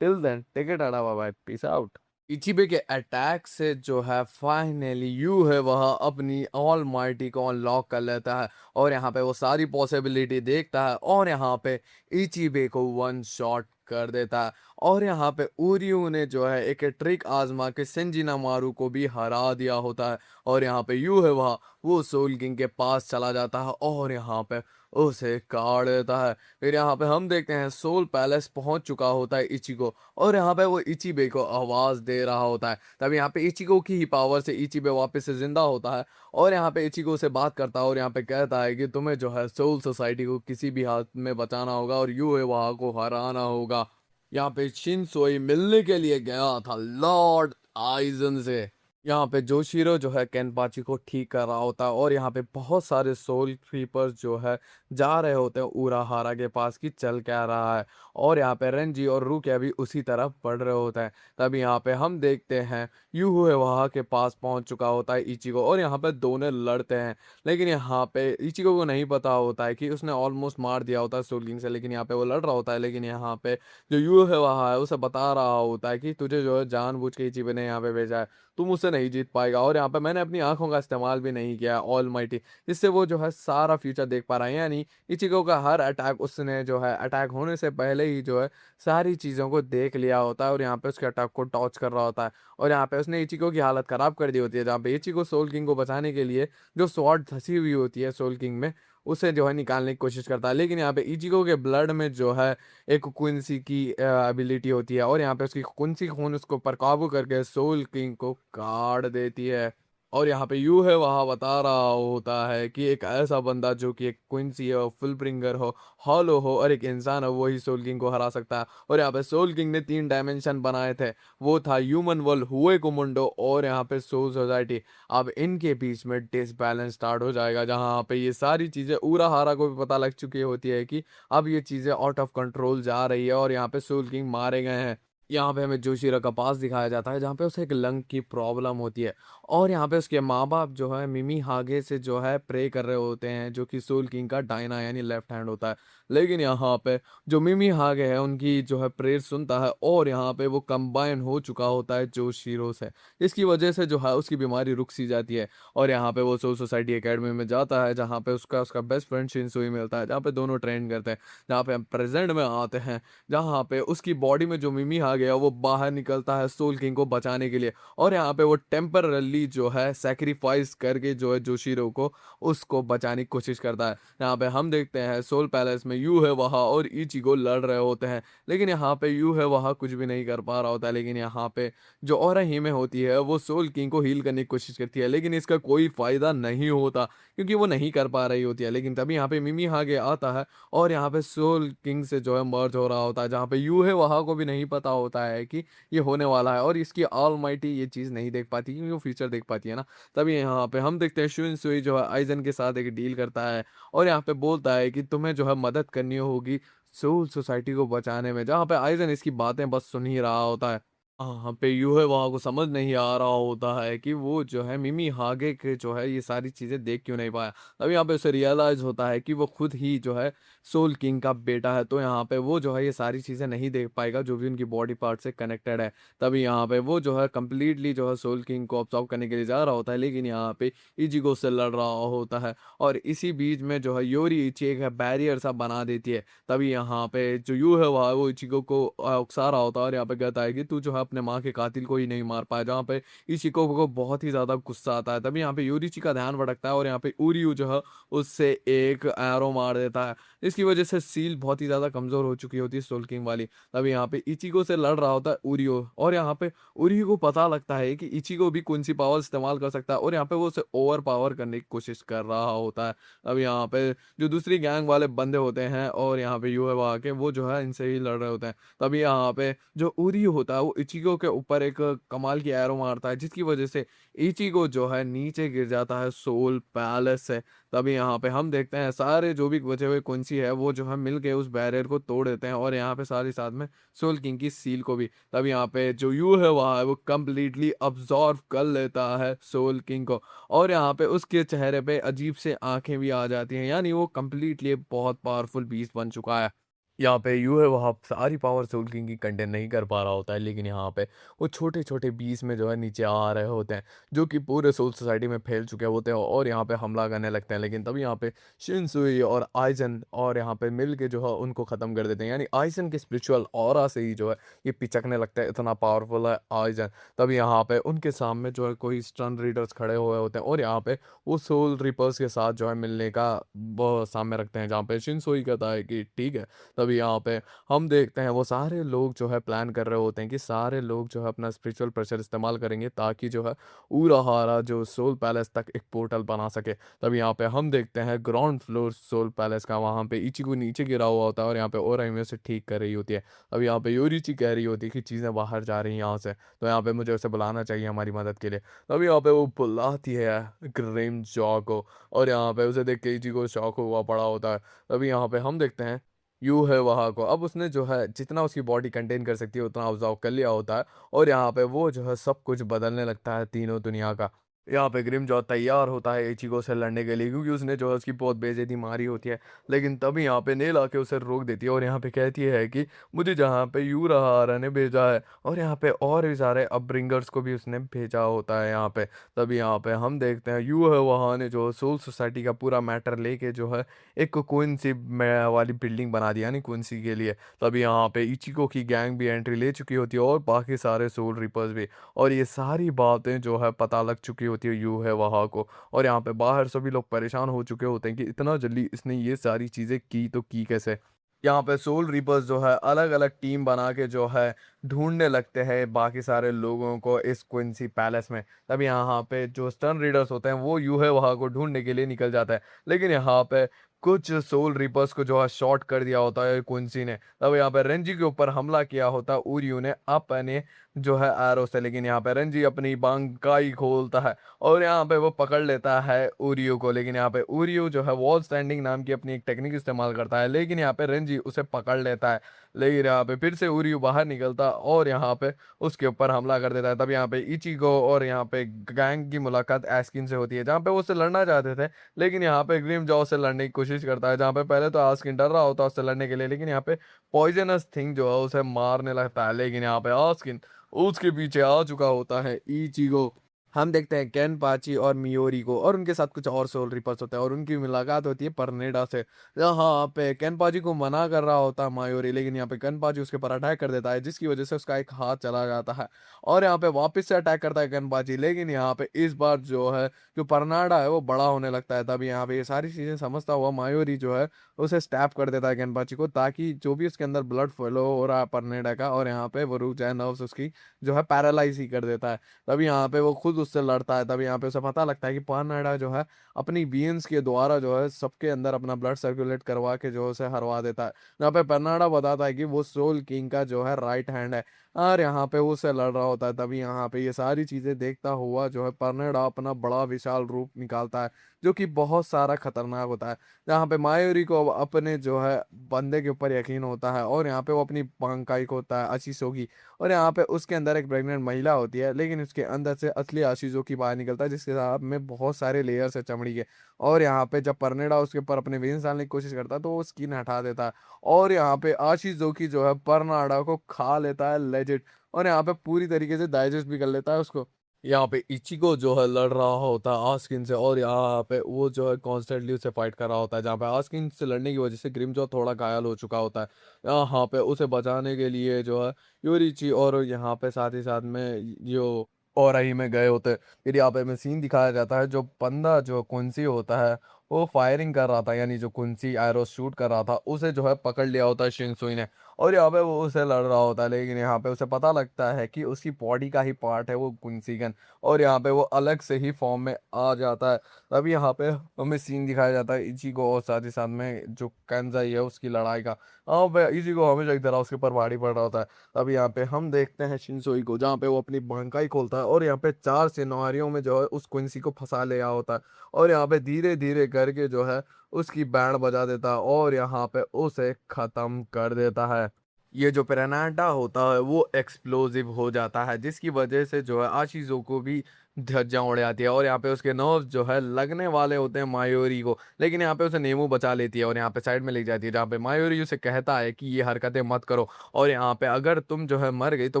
Till then take it, tata bye bye, peace out. इचिबे के अटैक से जो है फाइनली यू है वह अपनी ऑल माइटी को अनलॉक कर लेता है और यहाँ पे वो सारी पॉसिबिलिटी देखता है और यहाँ पे इचिबे को वन शॉट कर देता है। और यहाँ पे उरियू ने जो है एक ट्रिक आजमा के सेंजिनामारू को भी हरा दिया होता है और यहाँ पे यू है वह वो सोल किंग के पास चला जाता है और यहाँ पे उसे काट देता है। फिर यहाँ पे हम देखते हैं सोल पैलेस पहुंच चुका होता है इचिको और यहाँ पे वो इचिबे को आवाज दे रहा होता है। तब यहाँ पे इचिको की ही पावर से इचिबे वापस से जिंदा होता है और यहाँ पे इचिको से बात करता है और यहाँ पे कहता है कि तुम्हें जो है सोल सोसाइटी को किसी भी हाथ में बचाना होगा और यू है वहा को हराना होगा। यहाँ पे शिनसोई मिलने के लिए गया था लॉर्ड आइजन से। यहाँ पे जोशीरो जो है केनपाची को ठीक कर रहा होता है और यहाँ पे बहुत सारे सोल क्रीपर्स जो है जा रहे होते हैं उराहारा के पास कि चल क्या रहा है। और यहाँ पे रेंजी और रूकिया भी उसी तरफ बढ़ रहे होते हैं। तब यहाँ पे हम देखते हैं यूहुए वहाँ के पास पहुँच चुका होता है इचिको और यहाँ पे दोनों लड़ते हैं। लेकिन यहाँ पे इचिको को नहीं पता होता है कि उसने ऑलमोस्ट मार दिया होता है सोल किंग से, लेकिन यहाँ पे वो लड़ रहा होता है। लेकिन यहाँ पे जो यू है वहाँ है उसे बता रहा होता है कि तुझे जो है जानबूझ के इचिबे ने यहाँ पे भेजा है, तुम उससे नहीं जीत पाएगा। और यहाँ पे मैंने अपनी आंखों का इस्तेमाल भी नहीं किया ऑल माइटी, जिससे वो जो है सारा फ्यूचर देख पा रहा है। यानी इचिको का हर अटैक उसने जो है अटैक होने से पहले ही जो है सारी चीज़ों को देख लिया होता है और यहाँ पे उसके अटैक को टॉच कर रहा होता है। और यहाँ पे उसने इचिको की हालत खराब कर दी होती है, जहाँ पे इचिको सोल किंग को बचाने के लिए जो स्वॉर्ड धसी हुई होती है सोल किंग में उसे जो है निकालने की कोशिश करता है। लेकिन यहाँ पे इचिको के ब्लड में जो है एक क्विंसी की एबिलिटी होती है और यहाँ पे उसकी क्विंसी खून उसको पर काबू करके सोल किंग को काट देती है। और यहाँ पे यू है वहाँ बता रहा होता है कि एक ऐसा बंदा जो कि एक क्विंसी हो, फुल ब्रिंगर हो, हॉलो हो और एक इंसान हो, वही सोल किंग को हरा सकता है। और यहाँ पे सोल किंग ने 3 डायमेंशन बनाए थे, वो था ह्यूमन वर्ल्ड, हुए कुमुंडो और यहाँ पे सोल सोसाइटी। अब इनके बीच में डिसबैलेंस स्टार्ट हो जाएगा, जहाँ पे ये सारी चीज़ें उराहारा को भी पता लग चुकी होती है कि अब ये चीज़ें आउट ऑफ कंट्रोल जा रही है और यहाँ पे सोल किंग मारे गए हैं। यहाँ पे हमें जोशीरा का पास दिखाया जाता है जहाँ पे उसे एक लंग की प्रॉब्लम होती है और यहाँ पे उसके माँ बाप जो है मिमी हागे से जो है प्रे कर रहे होते हैं, जो कि सोल किंग का डायना यानी लेफ्ट हैंड होता है। लेकिन यहाँ पे जो मिमी हागे है उनकी जो है प्रेयर सुनता है और यहाँ पे वो कंबाइन हो चुका होता है जोशीरो से, जिसकी वजह से जो है उसकी बीमारी रुक सी जाती है। और यहाँ पे वो सोल सोसाइटी एकेडमी में जाता है जहाँ पे उसका उसका बेस्ट फ्रेंड शिनसुई मिलता है, जहाँ पे दोनों ट्रेन करते हैं। जहाँ पे हम प्रेजेंट में आते हैं जहाँ पे उसकी बॉडी में जो मिमी आ गया वो बाहर निकलता है सोल किंग को बचाने के लिए और यहाँ पे वो टेम्परली जो है सेक्रीफाइस करके जो है जोशीरो को उसको बचाने की कोशिश करता है। यहाँ पे हम देखते हैं सोल पैलेस में यू है वहाँ और इचिगो लड़ रहे होते हैं, लेकिन यहाँ पे यू है वहाँ कुछ भी नहीं कर पा रहा होता है। लेकिन यहाँ पे जो और हिमे होती है वो सोल किंग को हील करने की कोशिश करती है, लेकिन इसका कोई फायदा नहीं होता क्योंकि वो नहीं कर पा रही होती है। लेकिन तभी यहाँ पे मिमी आगे आता है और यहाँ पे सोल किंग से जो है मर्ज हो रहा होता है, जहाँ पे यू है वहाँ को भी नहीं पता होता है कि ये होने वाला है और इसकी ऑल माइटी ये चीज़ नहीं देख पाती क्योंकि वो फ्यूचर देख पाती है ना, तभी यहाँ पे हम देखते हैं शुनसुई जो है आइज़न के साथ एक डील करता है और यहाँ पे बोलता है कि तुम्हें जो है मदद करनी होगी सोल सोसाइटी को बचाने में, जहाँ पे आइज़न इसकी बातें बस सुन ही रहा होता है। हाँ पे यूहे वहाँ को समझ नहीं आ रहा होता है कि वो जो है मिमी हागे के जो है ये सारी चीज़ें देख क्यों नहीं पाया। तब यहाँ पे उसे रियलाइज़ होता है कि वो खुद ही जो है सोल किंग का बेटा है, तो यहाँ पे वो जो है ये सारी चीज़ें नहीं देख पाएगा जो भी उनकी बॉडी पार्ट से कनेक्टेड है। तभी यहाँ पे वो जो है कंप्लीटली जो है सोल किंग को ऑब्जर्व करने के लिए जा रहा होता है, लेकिन यहाँ पे इचिगो से लड़ रहा होता है और इसी बीच में जो है योरी इची एक बैरियर सा बना देती है। तभी यहाँ पे जो यू है वो इचिको को उकसा रहा होता है और यहाँ पे कहता है कि तू जो है अपने माँ के कातिल को ही नहीं मार पाया, जहाँ पे इचिको को बहुत ही ज़्यादा गुस्सा आता है। तभी यहाँ पे यूरिची का ध्यान भटकता है और यहाँ पे उरियू जो है उससे एक एरो मार देता है, इसकी वजह से सील बहुत ही ज़्यादा कमज़ोर हो चुकी होती है सोल किंग वाली। तभी यहाँ पे इचिको से लड़ रहा होता है उरियो और यहाँ पे उरियो को पता लगता है कि इचिको भी कौन सी पावर इस्तेमाल कर सकता है और यहाँ पे वो उसे ओवर पावर करने की कोशिश कर रहा होता है। अब यहाँ पे जो दूसरी गैंग वाले बंदे होते हैं और यहाँ पे यूए वहाँ के वो जो है इनसे ही लड़ रहे होते हैं। तभी यहाँ पे जो उरी होता है वो इचिगो के ऊपर एक कमाल की एरो मारता है, जिसकी वजह से इचिगो जो है नीचे गिर जाता है सोल पैलेस से। तभी यहाँ पे हम देखते हैं सारे जो भी बचे हुए कुंसी है वो जो है मिल के उस बैरियर को तोड़ देते हैं और यहाँ पे सारे साथ में सोल किंग की सील को भी। तब यहाँ पे जो यू है वहाँ है वो कम्प्लीटली अब्जॉर्व कर लेता है सोल किंग को और यहाँ पे उसके चेहरे पे अजीब से आंखें भी आ जाती हैं, यानी वो कम्प्लीटली बहुत पावरफुल बीस्ट बन चुका है। यहाँ पे यूँ है वहाँ सारी पावर सोल किंग की कंटेन नहीं कर पा रहा होता है, लेकिन यहाँ पे वो छोटे-छोटे बीस में जो है नीचे आ रहे होते हैं, जो कि पूरे सोल सोसाइटी में फैल चुके होते हैं और यहाँ पे हमला करने लगते हैं। लेकिन तभी यहाँ पे शिनसुई और आइज़न और यहाँ पे मिल के जो है उनको ख़त्म कर देते हैं, यानी आइज़न के स्पिरिचुअल ऑरा से ही जो है ये पिचकने लगता है, इतना पावरफुल है आइज़न। तभी यहाँ पे उनके सामने जो है कोई स्टन रीडर्स खड़े हुए होते हैं और यहाँ पे वो सोल रिपर्स के साथ जो है मिलने का वो सामने रखते हैं, जहाँ पे शिनसुई कहता है कि ठीक है। तभी यहाँ पे हम देखते हैं वो सारे लोग जो है प्लान कर रहे होते हैं कि सारे लोग जो है अपना स्पिरिचुअल प्रेशर इस्तेमाल करेंगे ताकि जो है ऊराहारा जो सोल पैलेस तक एक पोर्टल बना सके। तब यहाँ पे हम देखते हैं ग्राउंड फ्लोर सोल पैलेस का, वहाँ पे इचिको नीचे गिरा हुआ होता है और यहाँ पे ओराइमी उसे ठीक कर रही होती है। अब यहाँ पे योरिची कह रही होती है कि चीज़ें बाहर जा रही हैं यहाँ से, तो यहाँ पे मुझे उसे बुलाना चाहिए हमारी मदद के लिए। तब यहाँ पे वो बुलाती है ग्रेम जॉ को और यहाँ पे उसे देख के इचिको शॉक हुआ पड़ा होता है। तभी यहाँ पे हम देखते हैं यू है वहाँ को, अब उसने जो है जितना उसकी बॉडी कंटेन कर सकती है उतना ऑब्जर्व कर लिया होता है और यहाँ पे वो जो है सब कुछ बदलने लगता है तीनों दुनिया का। यहाँ पे ग्रिमजॉ तैयार होता है इचिको से लड़ने के लिए, क्योंकि उसने जो है उसकी बहुत बेइज्जती मारी होती है। लेकिन तभी यहाँ पे नेल आके उसे रोक देती है और यहाँ पे कहती है कि मुझे जहाँ पे यू रहा ने भेजा है और यहाँ पे और भी सारे अपब्रिंगर्स को भी उसने भेजा होता है यहाँ पे। तभी यहाँ पे हम देखते हैं यू है वहाँ ने जो सोल सोसाइटी का पूरा मैटर लेके जो है एक क्वीन सी वाली बिल्डिंग बना दिया, यानी क्वींसी के लिए। तभी यहाँ पे इचिको की गैंग भी एंट्री ले चुकी होती है और बाकी सारे सोल रिपर्स भी, और ये सारी बातें जो है पता लग चुकी होती है यू है वहाँ को। और यहाँ पे बाहर सभी लोग परेशान हो चुके होते हैं कि इतना जल्दी इसने ये सारी चीज़ें की तो की कैसे। यहाँ पे सोल रीपर्स जो है अलग अलग टीम बना के जो है ढूंढने लगते हैं बाकी सारे लोगों को इस क्विंसी पैलेस में। तब यहाँ पे जो स्टर्न रीडर्स होते हैं वो यूहे वहा को ढूंढने के लिए निकल जाता है, लेकिन यहाँ पे कुछ सोल रीपर्स को जो है शॉर्ट कर दिया होता है क्विंसी ने। तब यहाँ पे रेंजी के ऊपर हमला किया होता है उरियू ने अपने जो है एरो से, लेकिन यहाँ पे रेंजी अपनी बांकाई खोलता है और यहाँ पे वो पकड़ लेता है उरियो को। लेकिन यहाँ पे उरियो जो है वॉल स्टैंडिंग नाम की अपनी एक टेक्निक इस्तेमाल करता है, लेकिन यहाँ पे रेंजी उसे पकड़ लेता है। लेकिन यहाँ पे फिर से उरियो बाहर निकलता और यहाँ पे उसके ऊपर हमला कर देता है। तब यहाँ पे इचिगो और यहाँ पे गैंग की मुलाकात एस्किन से होती है, जहाँ पे वो उससे लड़ना चाहते थे, लेकिन यहाँ पे ग्रिम जॉ से लड़ने की कोशिश करता है। जहाँ पे पहले तो आस्किन डर रहा होता है उससे लड़ने के लिए, लेकिन यहाँ पे पॉइजनस थिंग जो है उसे मारने लगता है। लेकिन यहाँ पे आस्किन उसके पीछे आ चुका होता है इचिगो। हम देखते हैं केन पाची और मियोरी को, और उनके साथ कुछ और सोल रिपर्स होते हैं और उनकी मुलाकात होती है परनेडा से। यहाँ पे केन पाची को मना कर रहा होता है मायोरी, लेकिन यहाँ पे केन पाची उसके पर अटैक कर देता है, जिसकी वजह से उसका एक हाथ चला जाता है और यहाँ पे वापस से अटैक करता है केन पाची। लेकिन यहाँ पे इस बार जो है जो परनाडा है वो बड़ा होने लगता है। तब यहाँ पे ये सारी चीजें समझता हुआ मायोरी जो है उसे स्टैप कर देता है केन पाची को, ताकि जो भी उसके अंदर ब्लड फ्लो हो रहा है परनेडा का, और यहाँ पे वो रुक जाए, नर्व्स उसकी जो है पैरालाइज ही कर देता है। तभी यहाँ पे वो खुद उससे लड़ता है। तभी यहाँ पे उसे पता लगता है कि परनाडा जो है अपनी बीन्स के द्वारा जो है सबके अंदर अपना ब्लड सर्कुलेट करवा के जो है उसे हरवा देता है। यहाँ पे परनाडा बताता है कि वो सोल किंग का जो है राइट हैंड है, और यहाँ पे वो उससे लड़ रहा होता है। तभी यहाँ पे ये सारी चीज़ें देखता हुआ जो है परनेडा अपना बड़ा विशाल रूप निकालता है, जो कि बहुत सारा खतरनाक होता है। जहाँ पे मायूरी को अब अपने जो है बंदे के ऊपर यकीन होता है, और यहाँ पे वो अपनी बांकाई को होता है अशीसोगी, और यहाँ पे उसके अंदर एक प्रेग्नेंट महिला होती है, लेकिन उसके अंदर से असली आशीषोगी बाहर निकलता है, जिसके साथ में बहुत सारे लेयर्स है चमड़ी के। और यहाँ पे जब परनेडा उसके ऊपर अपने वेन्स डालने की कोशिश करता है तो वो स्किन हटा देता है, और यहाँ पे आशीज़ोकी जो है परनाडा को खा लेता है लेजिट, और यहाँ पे पूरी तरीके से डाइजेस्ट भी कर लेता है उसको। यहाँ पे इचिको जो है लड़ रहा होता है आस्किन से, और यहाँ पे वो जो है कॉन्स्टेंटली उससे फाइट कर रहा होता है, जहाँ पे आस्किन से लड़ने की वजह से ग्रिमजॉ थोड़ा घायल हो चुका होता है। यहाँ पे उसे बचाने के लिए जो है योरिची और यहाँ पे साथ ही साथ में जो और ही में गए होते हैं। फिर यहाँ पे हमें सीन दिखाया जाता है, जो बंदा जो कुंसी होता है वो फायरिंग कर रहा था, यानी जो कुंसी एरो शूट कर रहा था, उसे जो है पकड़ लिया होता है शिनसुई ने, और यहाँ पे वो उसे लड़ रहा होता है। लेकिन यहाँ पे उसे पता लगता है कि उसकी बॉडी का ही पार्ट है वो कुंसीगन, और यहाँ पे वो अलग से ही फॉर्म में आ जाता है। तभी यहाँ पे हमें सीन दिखाया जाता है इचिगो और साथ ही साथ में जो कैंजाई है उसकी लड़ाई का। हाँ पे इचिगो हमेशा एक तरह उसके ऊपर भारी पड़ रहा होता है। तभी यहाँ पे हम देखते हैं शिनसोई को, जहाँ पे वो अपनी बंकाई खोलता है, और यहाँ पे 4 सिनारियों में जो है उस क्विंसी को फंसा लिया होता है, और यहाँ पे धीरे धीरे करके जो है उसकी बैंड बजा देता है, और यहाँ पे उसे खत्म कर देता है। ये जो पिरानाटा होता है वो एक्सप्लोसिव हो जाता है, जिसकी वजह से जो है आशीज़ों को भी धज्जियां उड़ जाती है, और यहाँ पे उसके नर्व्स जो है लगने वाले होते हैं मायोरी को, लेकिन यहाँ पे उसे नेमू बचा लेती है और यहाँ पे साइड में ले जाती है, जहाँ पे मायोरी उसे कहता है कि ये हरकतें मत करो, और यहाँ पे अगर तुम जो है मर गई तो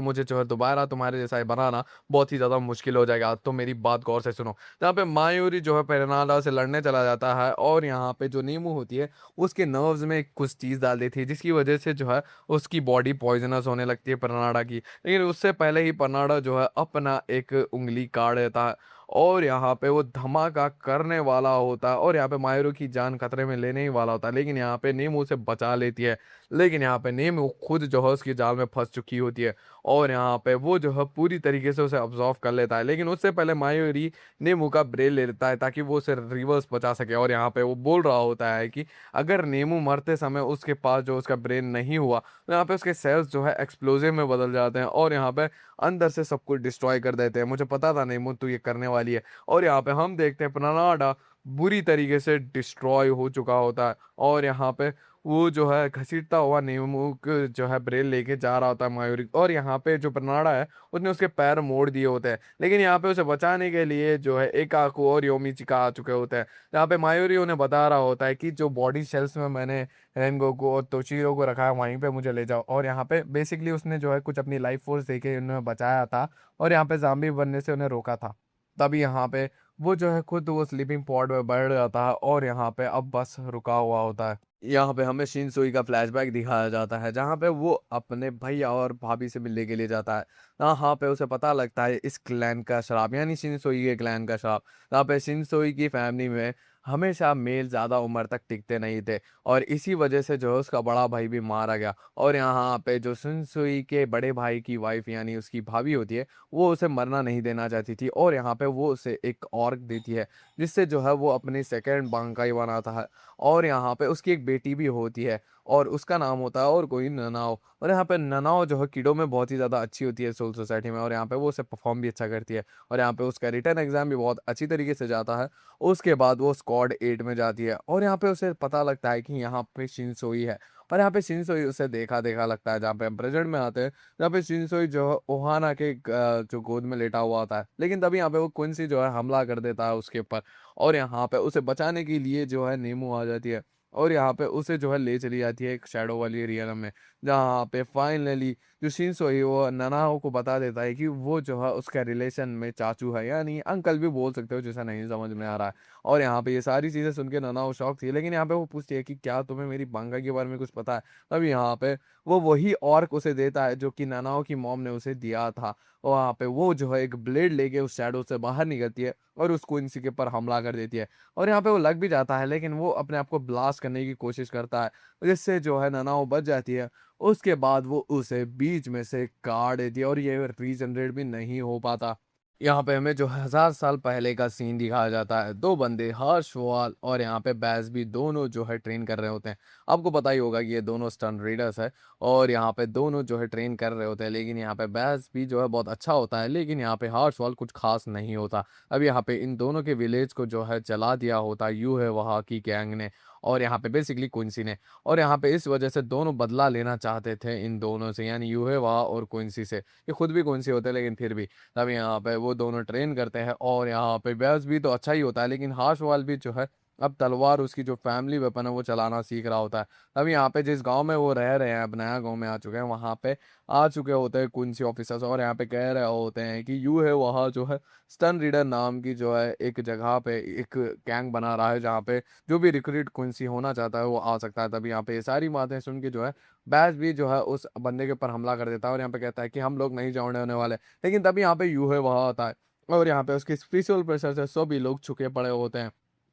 मुझे जो है दोबारा तुम्हारे जैसा बनाना बहुत ही ज़्यादा मुश्किल हो जाएगा, तो मेरी बात गौर से सुनो। जहाँ पे मायूरी जो है पेरेनाडा से लड़ने चला जाता है, और यहाँ पे जो नीमू होती है उसके नर्व्स में कुछ चीज़ डाल देती है, जिसकी वजह से जो है उसकी बॉडी पॉइजनस होने लगती है परनाडा की। लेकिन उससे पहले ही परनाडा जो है अपना एक उंगली काट देता है, और यहाँ पे वो धमाका करने वाला होता है, और यहाँ पे मायरो की जान खतरे में लेने ही वाला होता है, लेकिन यहाँ पे नीमू उसे बचा लेती है। लेकिन यहाँ पे नीमू खुद जो है उसकी जाल में फंस चुकी होती है, और यहाँ पे वो जो है पूरी तरीके से उसे ऑब्जॉर्व कर लेता है, लेकिन उससे पहले मायूरी नेमू का ब्रेन ले लेता है ताकि वो उसे रिवर्स बचा सके। और यहाँ पे वो बोल रहा होता है कि अगर नेमू मरते समय उसके पास जो उसका ब्रेन नहीं हुआ, तो यहाँ पे उसके सेल्स जो है एक्सप्लोजिव में बदल जाते हैं, और यहाँ पे अंदर से सब कुछ डिस्ट्रॉय कर देते हैं। मुझे पता था नेमू तू ये करने वाली है। और यहाँ पे हम देखते हैं प्रनाडा बुरी तरीके से डिस्ट्रॉय हो चुका होता है, और यहाँ पे वो जो है घसीटता हुआ नेमू को जो है ब्रेन लेके जा रहा होता है मायूरी, और यहाँ पे जो प्रनाडा है उसने उसके पैर मोड़ दिए होते हैं, लेकिन यहाँ पे उसे बचाने के लिए जो है एकाको और योमिचिका आ चुके होते हैं। जहाँ पे मायूरी उन्हें बता रहा होता है कि जो बॉडी सेल्स में मैंने रेनगोकू और तोशीरो को रखा है वहीं पे मुझे ले जाओ, और यहाँ पे बेसिकली उसने जो है कुछ अपनी लाइफ फोर्स देके उन्हें बचाया था, और यहाँ पे जाम्बी बनने से उन्हें रोका था। तभी यहाँ पे वो जो है खुद वो स्लीपिंग पॉड में बैठ जाता है, और यहाँ पे अब बस रुका हुआ होता है। यहाँ पे हमें शिनसुई का फ्लैशबैक दिखाया जाता है, जहाँ पे वो अपने भैया और भाभी से मिलने के लिए जाता है। यहाँ पे उसे पता लगता है इस क्लैन का श्राप, यानी शिनसोई के क्लैन का श्राप। यहाँ पे शिनसोई की फैमिली में हमेशा मेल ज़्यादा उम्र तक टिकते नहीं थे, और इसी वजह से जो है उसका बड़ा भाई भी मारा गया। और यहाँ पे जो शिनसोई के बड़े भाई की वाइफ यानी उसकी भाभी होती है, वो उसे मरना नहीं देना चाहती थी, और यहाँ पे वो उसे एक ऑर्क देती है, जिससे जो है वो अपनी सेकेंड बांकाई बनाता है। और यहाँ पे उसकी एक बेटी भी होती है, और उसका नाम होता है और कोई ननाओ। और यहाँ पे ननाओ जो है किडो में बहुत ही ज़्यादा अच्छी होती है सोल सोसाइटी में, और यहाँ पे वो उसे परफॉर्म भी अच्छा करती है, और यहाँ पे उसका रिटर्न एग्जाम भी बहुत अच्छी तरीके से जाता है। उसके बाद वो स्क्वाड 8 में जाती है, और यहाँ पे उसे पता लगता है कि यहाँ पे शिनसोई है, और यहाँ पे शिनसोई उसे देखा देखा लगता है। जहाँ पे हम प्रेजेंट में आते हैं, जहाँ पे शिनसोई जो है ओहाना के जो गोद में लेटा हुआ होता है, लेकिन तभी यहाँ पे वो क्विंसी जो है हमला कर देता है उसके ऊपर, और यहाँ पे उसे बचाने के लिए जो है नेमू आ जाती है, और यहाँ पे उसे जो है ले चली जाती है एक शैडो वाली रियलम में, जहाँ पे फाइनली जो शिनसोई वो ननाओ को बता देता है कि वो जो है उसका रिलेशन में चाचू है, यानी अंकल भी बोल सकते हो, जैसा नहीं समझ में आ रहा है। और यहाँ पे ये सारी चीज़ें सुन के ननाओ शौक थी, लेकिन यहाँ पे वो पूछती है कि क्या तुम्हें मेरी बांगा के बारे में कुछ पता है। तब यहाँ पे वो वही ऑर्क उसे देता है जो कि ननाओ की मॉम ने उसे दिया था। वहाँ पे वो जो है एक ब्लेड लेके उस शैडो से बाहर निकलती है, और उसको इनसी के ऊपर हमला कर देती है, और यहाँ पे वो लग भी जाता है, लेकिन वो अपने आप को ब्लास्ट करने की कोशिश करता है, जिससे जो है ननाओ बच जाती है। उसके बाद वो उसे बीच में से काट देती है, और ये रीजनरेट भी नहीं हो पाता। यहाँ पे हमें जो हज़ार साल पहले का सीन दिखाया जाता है। 2 बंदे हर्षवाल और यहाँ पे बैज़ दोनों जो है ट्रेन कर रहे होते हैं। आपको पता ही होगा कि ये दोनों स्टंट रीडर्स हैं और यहाँ पे दोनों जो है ट्रेन कर रहे होते हैं। लेकिन यहाँ पे बैज़ भी जो है बहुत अच्छा होता है, लेकिन यहाँ पे हर्षवाल कुछ ख़ास नहीं होता। अब यहाँ पे इन दोनों के विलेज को जो है जला दिया होता है, यूँ है वहाँ की गैंग ने और यहाँ पे बेसिकली क्विंसी ने। और यहाँ पे इस वज़ह से दोनों बदला लेना चाहते थे इन दोनों से, यानी यूँ है वहाँ और क्विंसी से। ये खुद भी क्विंसी होते हैं लेकिन फिर भी। तब यहाँ पे वो दोनों ट्रेन करते हैं और यहाँ पे बेस भी तो अच्छा ही होता है, लेकिन हाशवाल भी जो है अब तलवार उसकी जो फैमिली वेपन है वो चलाना सीख रहा होता है। अब यहाँ पे जिस गांव में वो रह रहे हैं, अब नया गांव में आ चुके हैं, वहाँ पे आ चुके होते हैं कुंसी ऑफिसर्स और यहाँ पे कह रहे होते हैं कि यू है वहाँ जो है स्टन रीडर नाम की जो है एक जगह पे एक गैंग बना रहा है जहाँ पे जो भी रिक्रूट कुंसी होना चाहता है वो आ सकता है। तभी यहाँ पे ये सारी बातें सुन के जो है बैच भी जो है उस बंदे के ऊपर हमला कर देता है और यहाँ पे कहता है कि हम लोग नहीं जोड़ने होने वाले। लेकिन तभी यहाँ पे यूहे वहाँ आता है और यहाँ पे उसके स्पिरिचुअल प्रेशर से सभी लोग छुके पड़े होते हैं।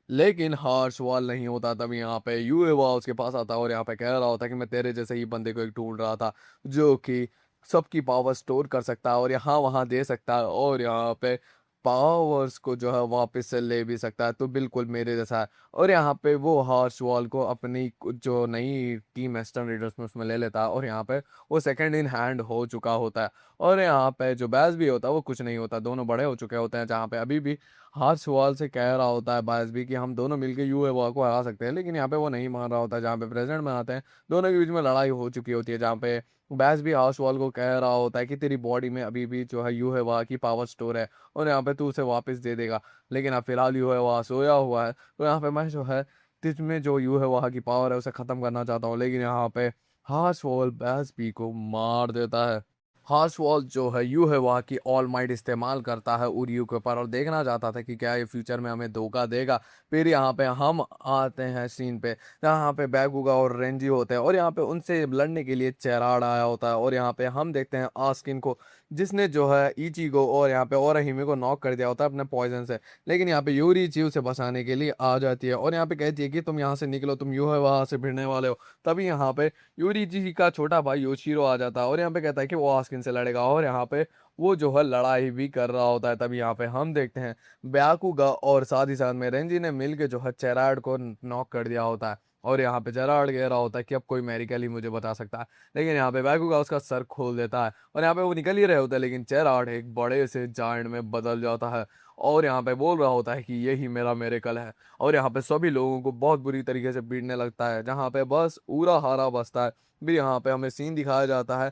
लेकिन हार सवाल नहीं होता। तभी यहाँ पे यूहे वहाँ उसके पास आता है और यहाँ पे कह रहा होता है कि मैं तेरे जैसे ही बंदे को एक ढूंढ रहा था जो कि सबकी पावर स्टोर कर सकता है और यहाँ वहाँ दे सकता है और यहाँ पे पावर्स को जो है वापस से ले भी सकता है, तो बिल्कुल मेरे जैसा है। और यहाँ पे वो हार्श वॉल को अपनी जो नई टीम वेस्टर्न रीडर्स में उसमें ले लेता है और यहाँ पे वो सेकंड इन हैंड हो चुका होता है। और यहाँ पे जो बैस भी होता है वो कुछ नहीं होता, दोनों बड़े हो चुके होते हैं। जहाँ पे अभी भी हार्श वॉल से कह रहा होता है बैस भी कि हम दोनों मिलकर यूएवा को हरा सकते हैं, लेकिन यहाँ पे वो नहीं मान रहा होता। जहाँ पे प्रेजेंट में आते हैं दोनों के बीच में लड़ाई हो चुकी होती है, जहाँ पे बैस भी हाउस वॉल को कह रहा होता है कि तेरी बॉडी में अभी भी जो है यू है वहाँ की पावर स्टोर है और यहाँ पे तू उसे वापस दे देगा। लेकिन अब फिलहाल यू है वहाँ सोया हुआ है, तो यहाँ पे मैं जो है तुझ में जो यू है वहाँ की पावर है उसे ख़त्म करना चाहता हूँ। लेकिन यहाँ पे हाउस वॉल बैस भी को मार देता है। हार्शवॉल जो है यूं है वहाँ की ऑल माइट इस्तेमाल करता है उरियू के ऊपर और देखना चाहता था कि क्या ये फ्यूचर में हमें धोखा देगा। फिर यहाँ पे हम आते हैं सीन पे जहाँ पे बैगुगा और रेंजी होते हैं और यहाँ पे उनसे लड़ने के लिए चेराड आया होता है और यहाँ पे हम देखते हैं आस्किन को जिसने जो है इचिगो और यहाँ पे ओराहिमे को नॉक कर दिया होता है अपने पॉइजन से। लेकिन यहाँ पे यूरिची उसे बचाने के लिए आ जाती है और यहाँ पे कहती है कि तुम यहाँ से निकलो, तुम यूं है वहां से भिड़ने वाले हो। तभी यहाँ पे यूरी जी का छोटा भाई योशिरो आ जाता है और यहाँ पे कहता है कि वो आस्किन से लड़ेगा और यहाँ पे वो जो है लड़ाई भी कर रहा होता है। तभी यहाँ पे हम देखते हैं ब्याकुगा और साथ ही साथ में रेंजी ने मिल के जो है चेराड को नॉक कर दिया होता है और यहाँ पे जेराड कह रहा होता है कि अब कोई मेडिकल ही मुझे बता सकता है। लेकिन यहाँ पे बैकुगा उसका सर खोल देता है और यहाँ पे वो निकल ही रहे होते हैं, लेकिन चेराड एक बड़े से जायंट में बदल जाता है और यहाँ पे बोल रहा होता है कि यही मेरा मेरेकल है। और यहाँ पे सभी लोगों को बहुत बुरी तरीके से पीटने लगता है, जहाँ पे बस पूरा हारा बसता है। फिर यहाँ पे हमें सीन दिखाया जाता है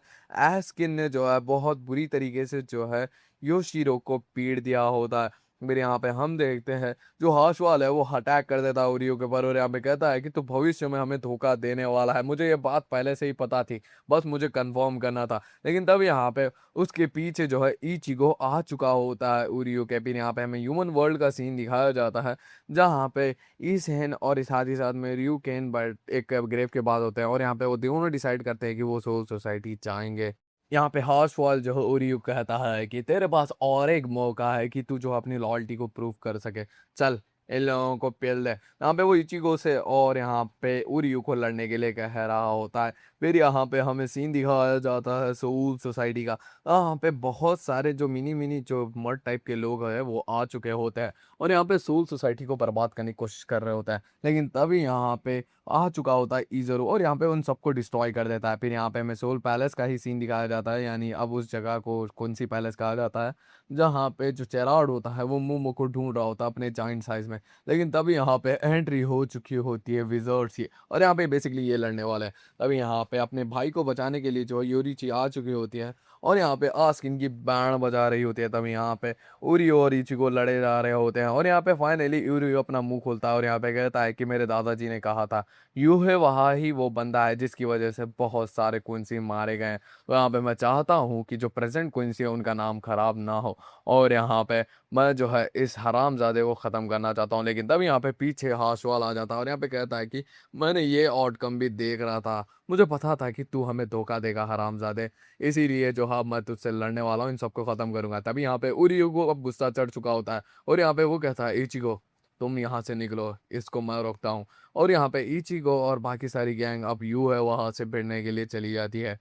एस्किन ने जो है बहुत बुरी तरीके से जो है योशिरो को पीट दिया होता है। फिर यहाँ पे हम देखते हैं जो हाशवाल है वो अटैक कर देता है ओरियो के ऊपर और यहाँ पे कहता है कि तू भविष्य में हमें धोखा देने वाला है। मुझे ये बात पहले से ही पता थी, बस मुझे कंफर्म करना था। लेकिन तब यहाँ पे उसके पीछे जो है इचिगो आ चुका होता है ओरियो के। फिर यहाँ पे हमें ह्यूमन वर्ल्ड का सीन दिखाया जाता है जहाँ पे ईसेन और साथ ही साथ में रयू केन बट एक ग्रेव के बाद होते हैं और यहाँ पे वो दोनों डिसाइड करते हैं कि वो सोल सोसाइटी जाएंगे। यहाँ पे हार्शफॉल जो है ओरियो कहता है कि तेरे पास और एक मौका है कि तू जो अपनी लॉयल्टी को प्रूव कर सके, चल इन लोगों को पेल दे। यहाँ पे वो इचिगो से और यहाँ पे ओरियो को लड़ने के लिए कह रहा होता है। फिर यहाँ पे हमें सीन दिखाया जाता है सोल सोसाइटी का। यहाँ पे बहुत सारे जो मिनी मिनी जो मर्ड टाइप के लोग हैं वो आ चुके होते हैं और यहाँ पे सोल सोसाइटी को बर्बाद करने की कोशिश कर रहे होते हैं। लेकिन तभी यहाँ पे आ चुका होता है ईजरो और यहाँ पे उन सबको डिस्ट्रॉय कर देता है। फिर यहाँ पे हमें सोल पैलेस का ही सीन दिखाया जाता है, यानी अब उस जगह को कौन सी पैलेस कहा जाता है जहाँ पे जो चेराड होता है वो मोमो को ढूंढ रहा होता है अपने जाइंट साइज में। लेकिन तभी यहाँ पे एंट्री हो चुकी होती है विजर्ड्स की और यहाँ पे बेसिकली ये लड़ने वाले हैं। तभी यहाँ पे अपने भाई को बचाने के लिए जो योरीची आ चुकी होती है और यहाँ पे आस्किन की बैंड बजा रही होती है। तभी यहाँ पे उरियो और इचिगो लड़े जा रहे होते हैं और यहाँ पे फाइनली उरियो अपना मुंह खोलता है और यहाँ पे कहता है कि मेरे दादाजी ने कहा था यूं है वहाँ ही वो बंदा है जिसकी वजह से बहुत सारे क्विंसी मारे गए हैं। तो यहाँ पे मैं चाहता हूँ कि जो प्रेजेंट क्विंसी है उनका नाम खराब ना हो और यहाँ पे मैं जो है इस हरामजादे को ख़त्म करना चाहता हूँ। लेकिन तब यहाँ पे पीछे हाशवाल आ जाता है और यहाँ पे कहता है कि मैंने ये आउटकम भी देख रहा था, मुझे पता था कि तू हमें धोखा देगा हरामजादे, इसीलिए जो हाँ मैं तुझसे लड़ने वाला हूँ, इन सबको ख़त्म करूंगा। तभी यहाँ पे उरियो को अब गुस्सा चढ़ चुका होता है और यहाँ पे वो कहता है इचिगो तुम यहाँ से निकलो, इसको मैं रोकता हूँ। और यहाँ पे इचिगो और बाकी सारी गैंग अब यू है वहां से भिड़ने के लिए चली जाती है।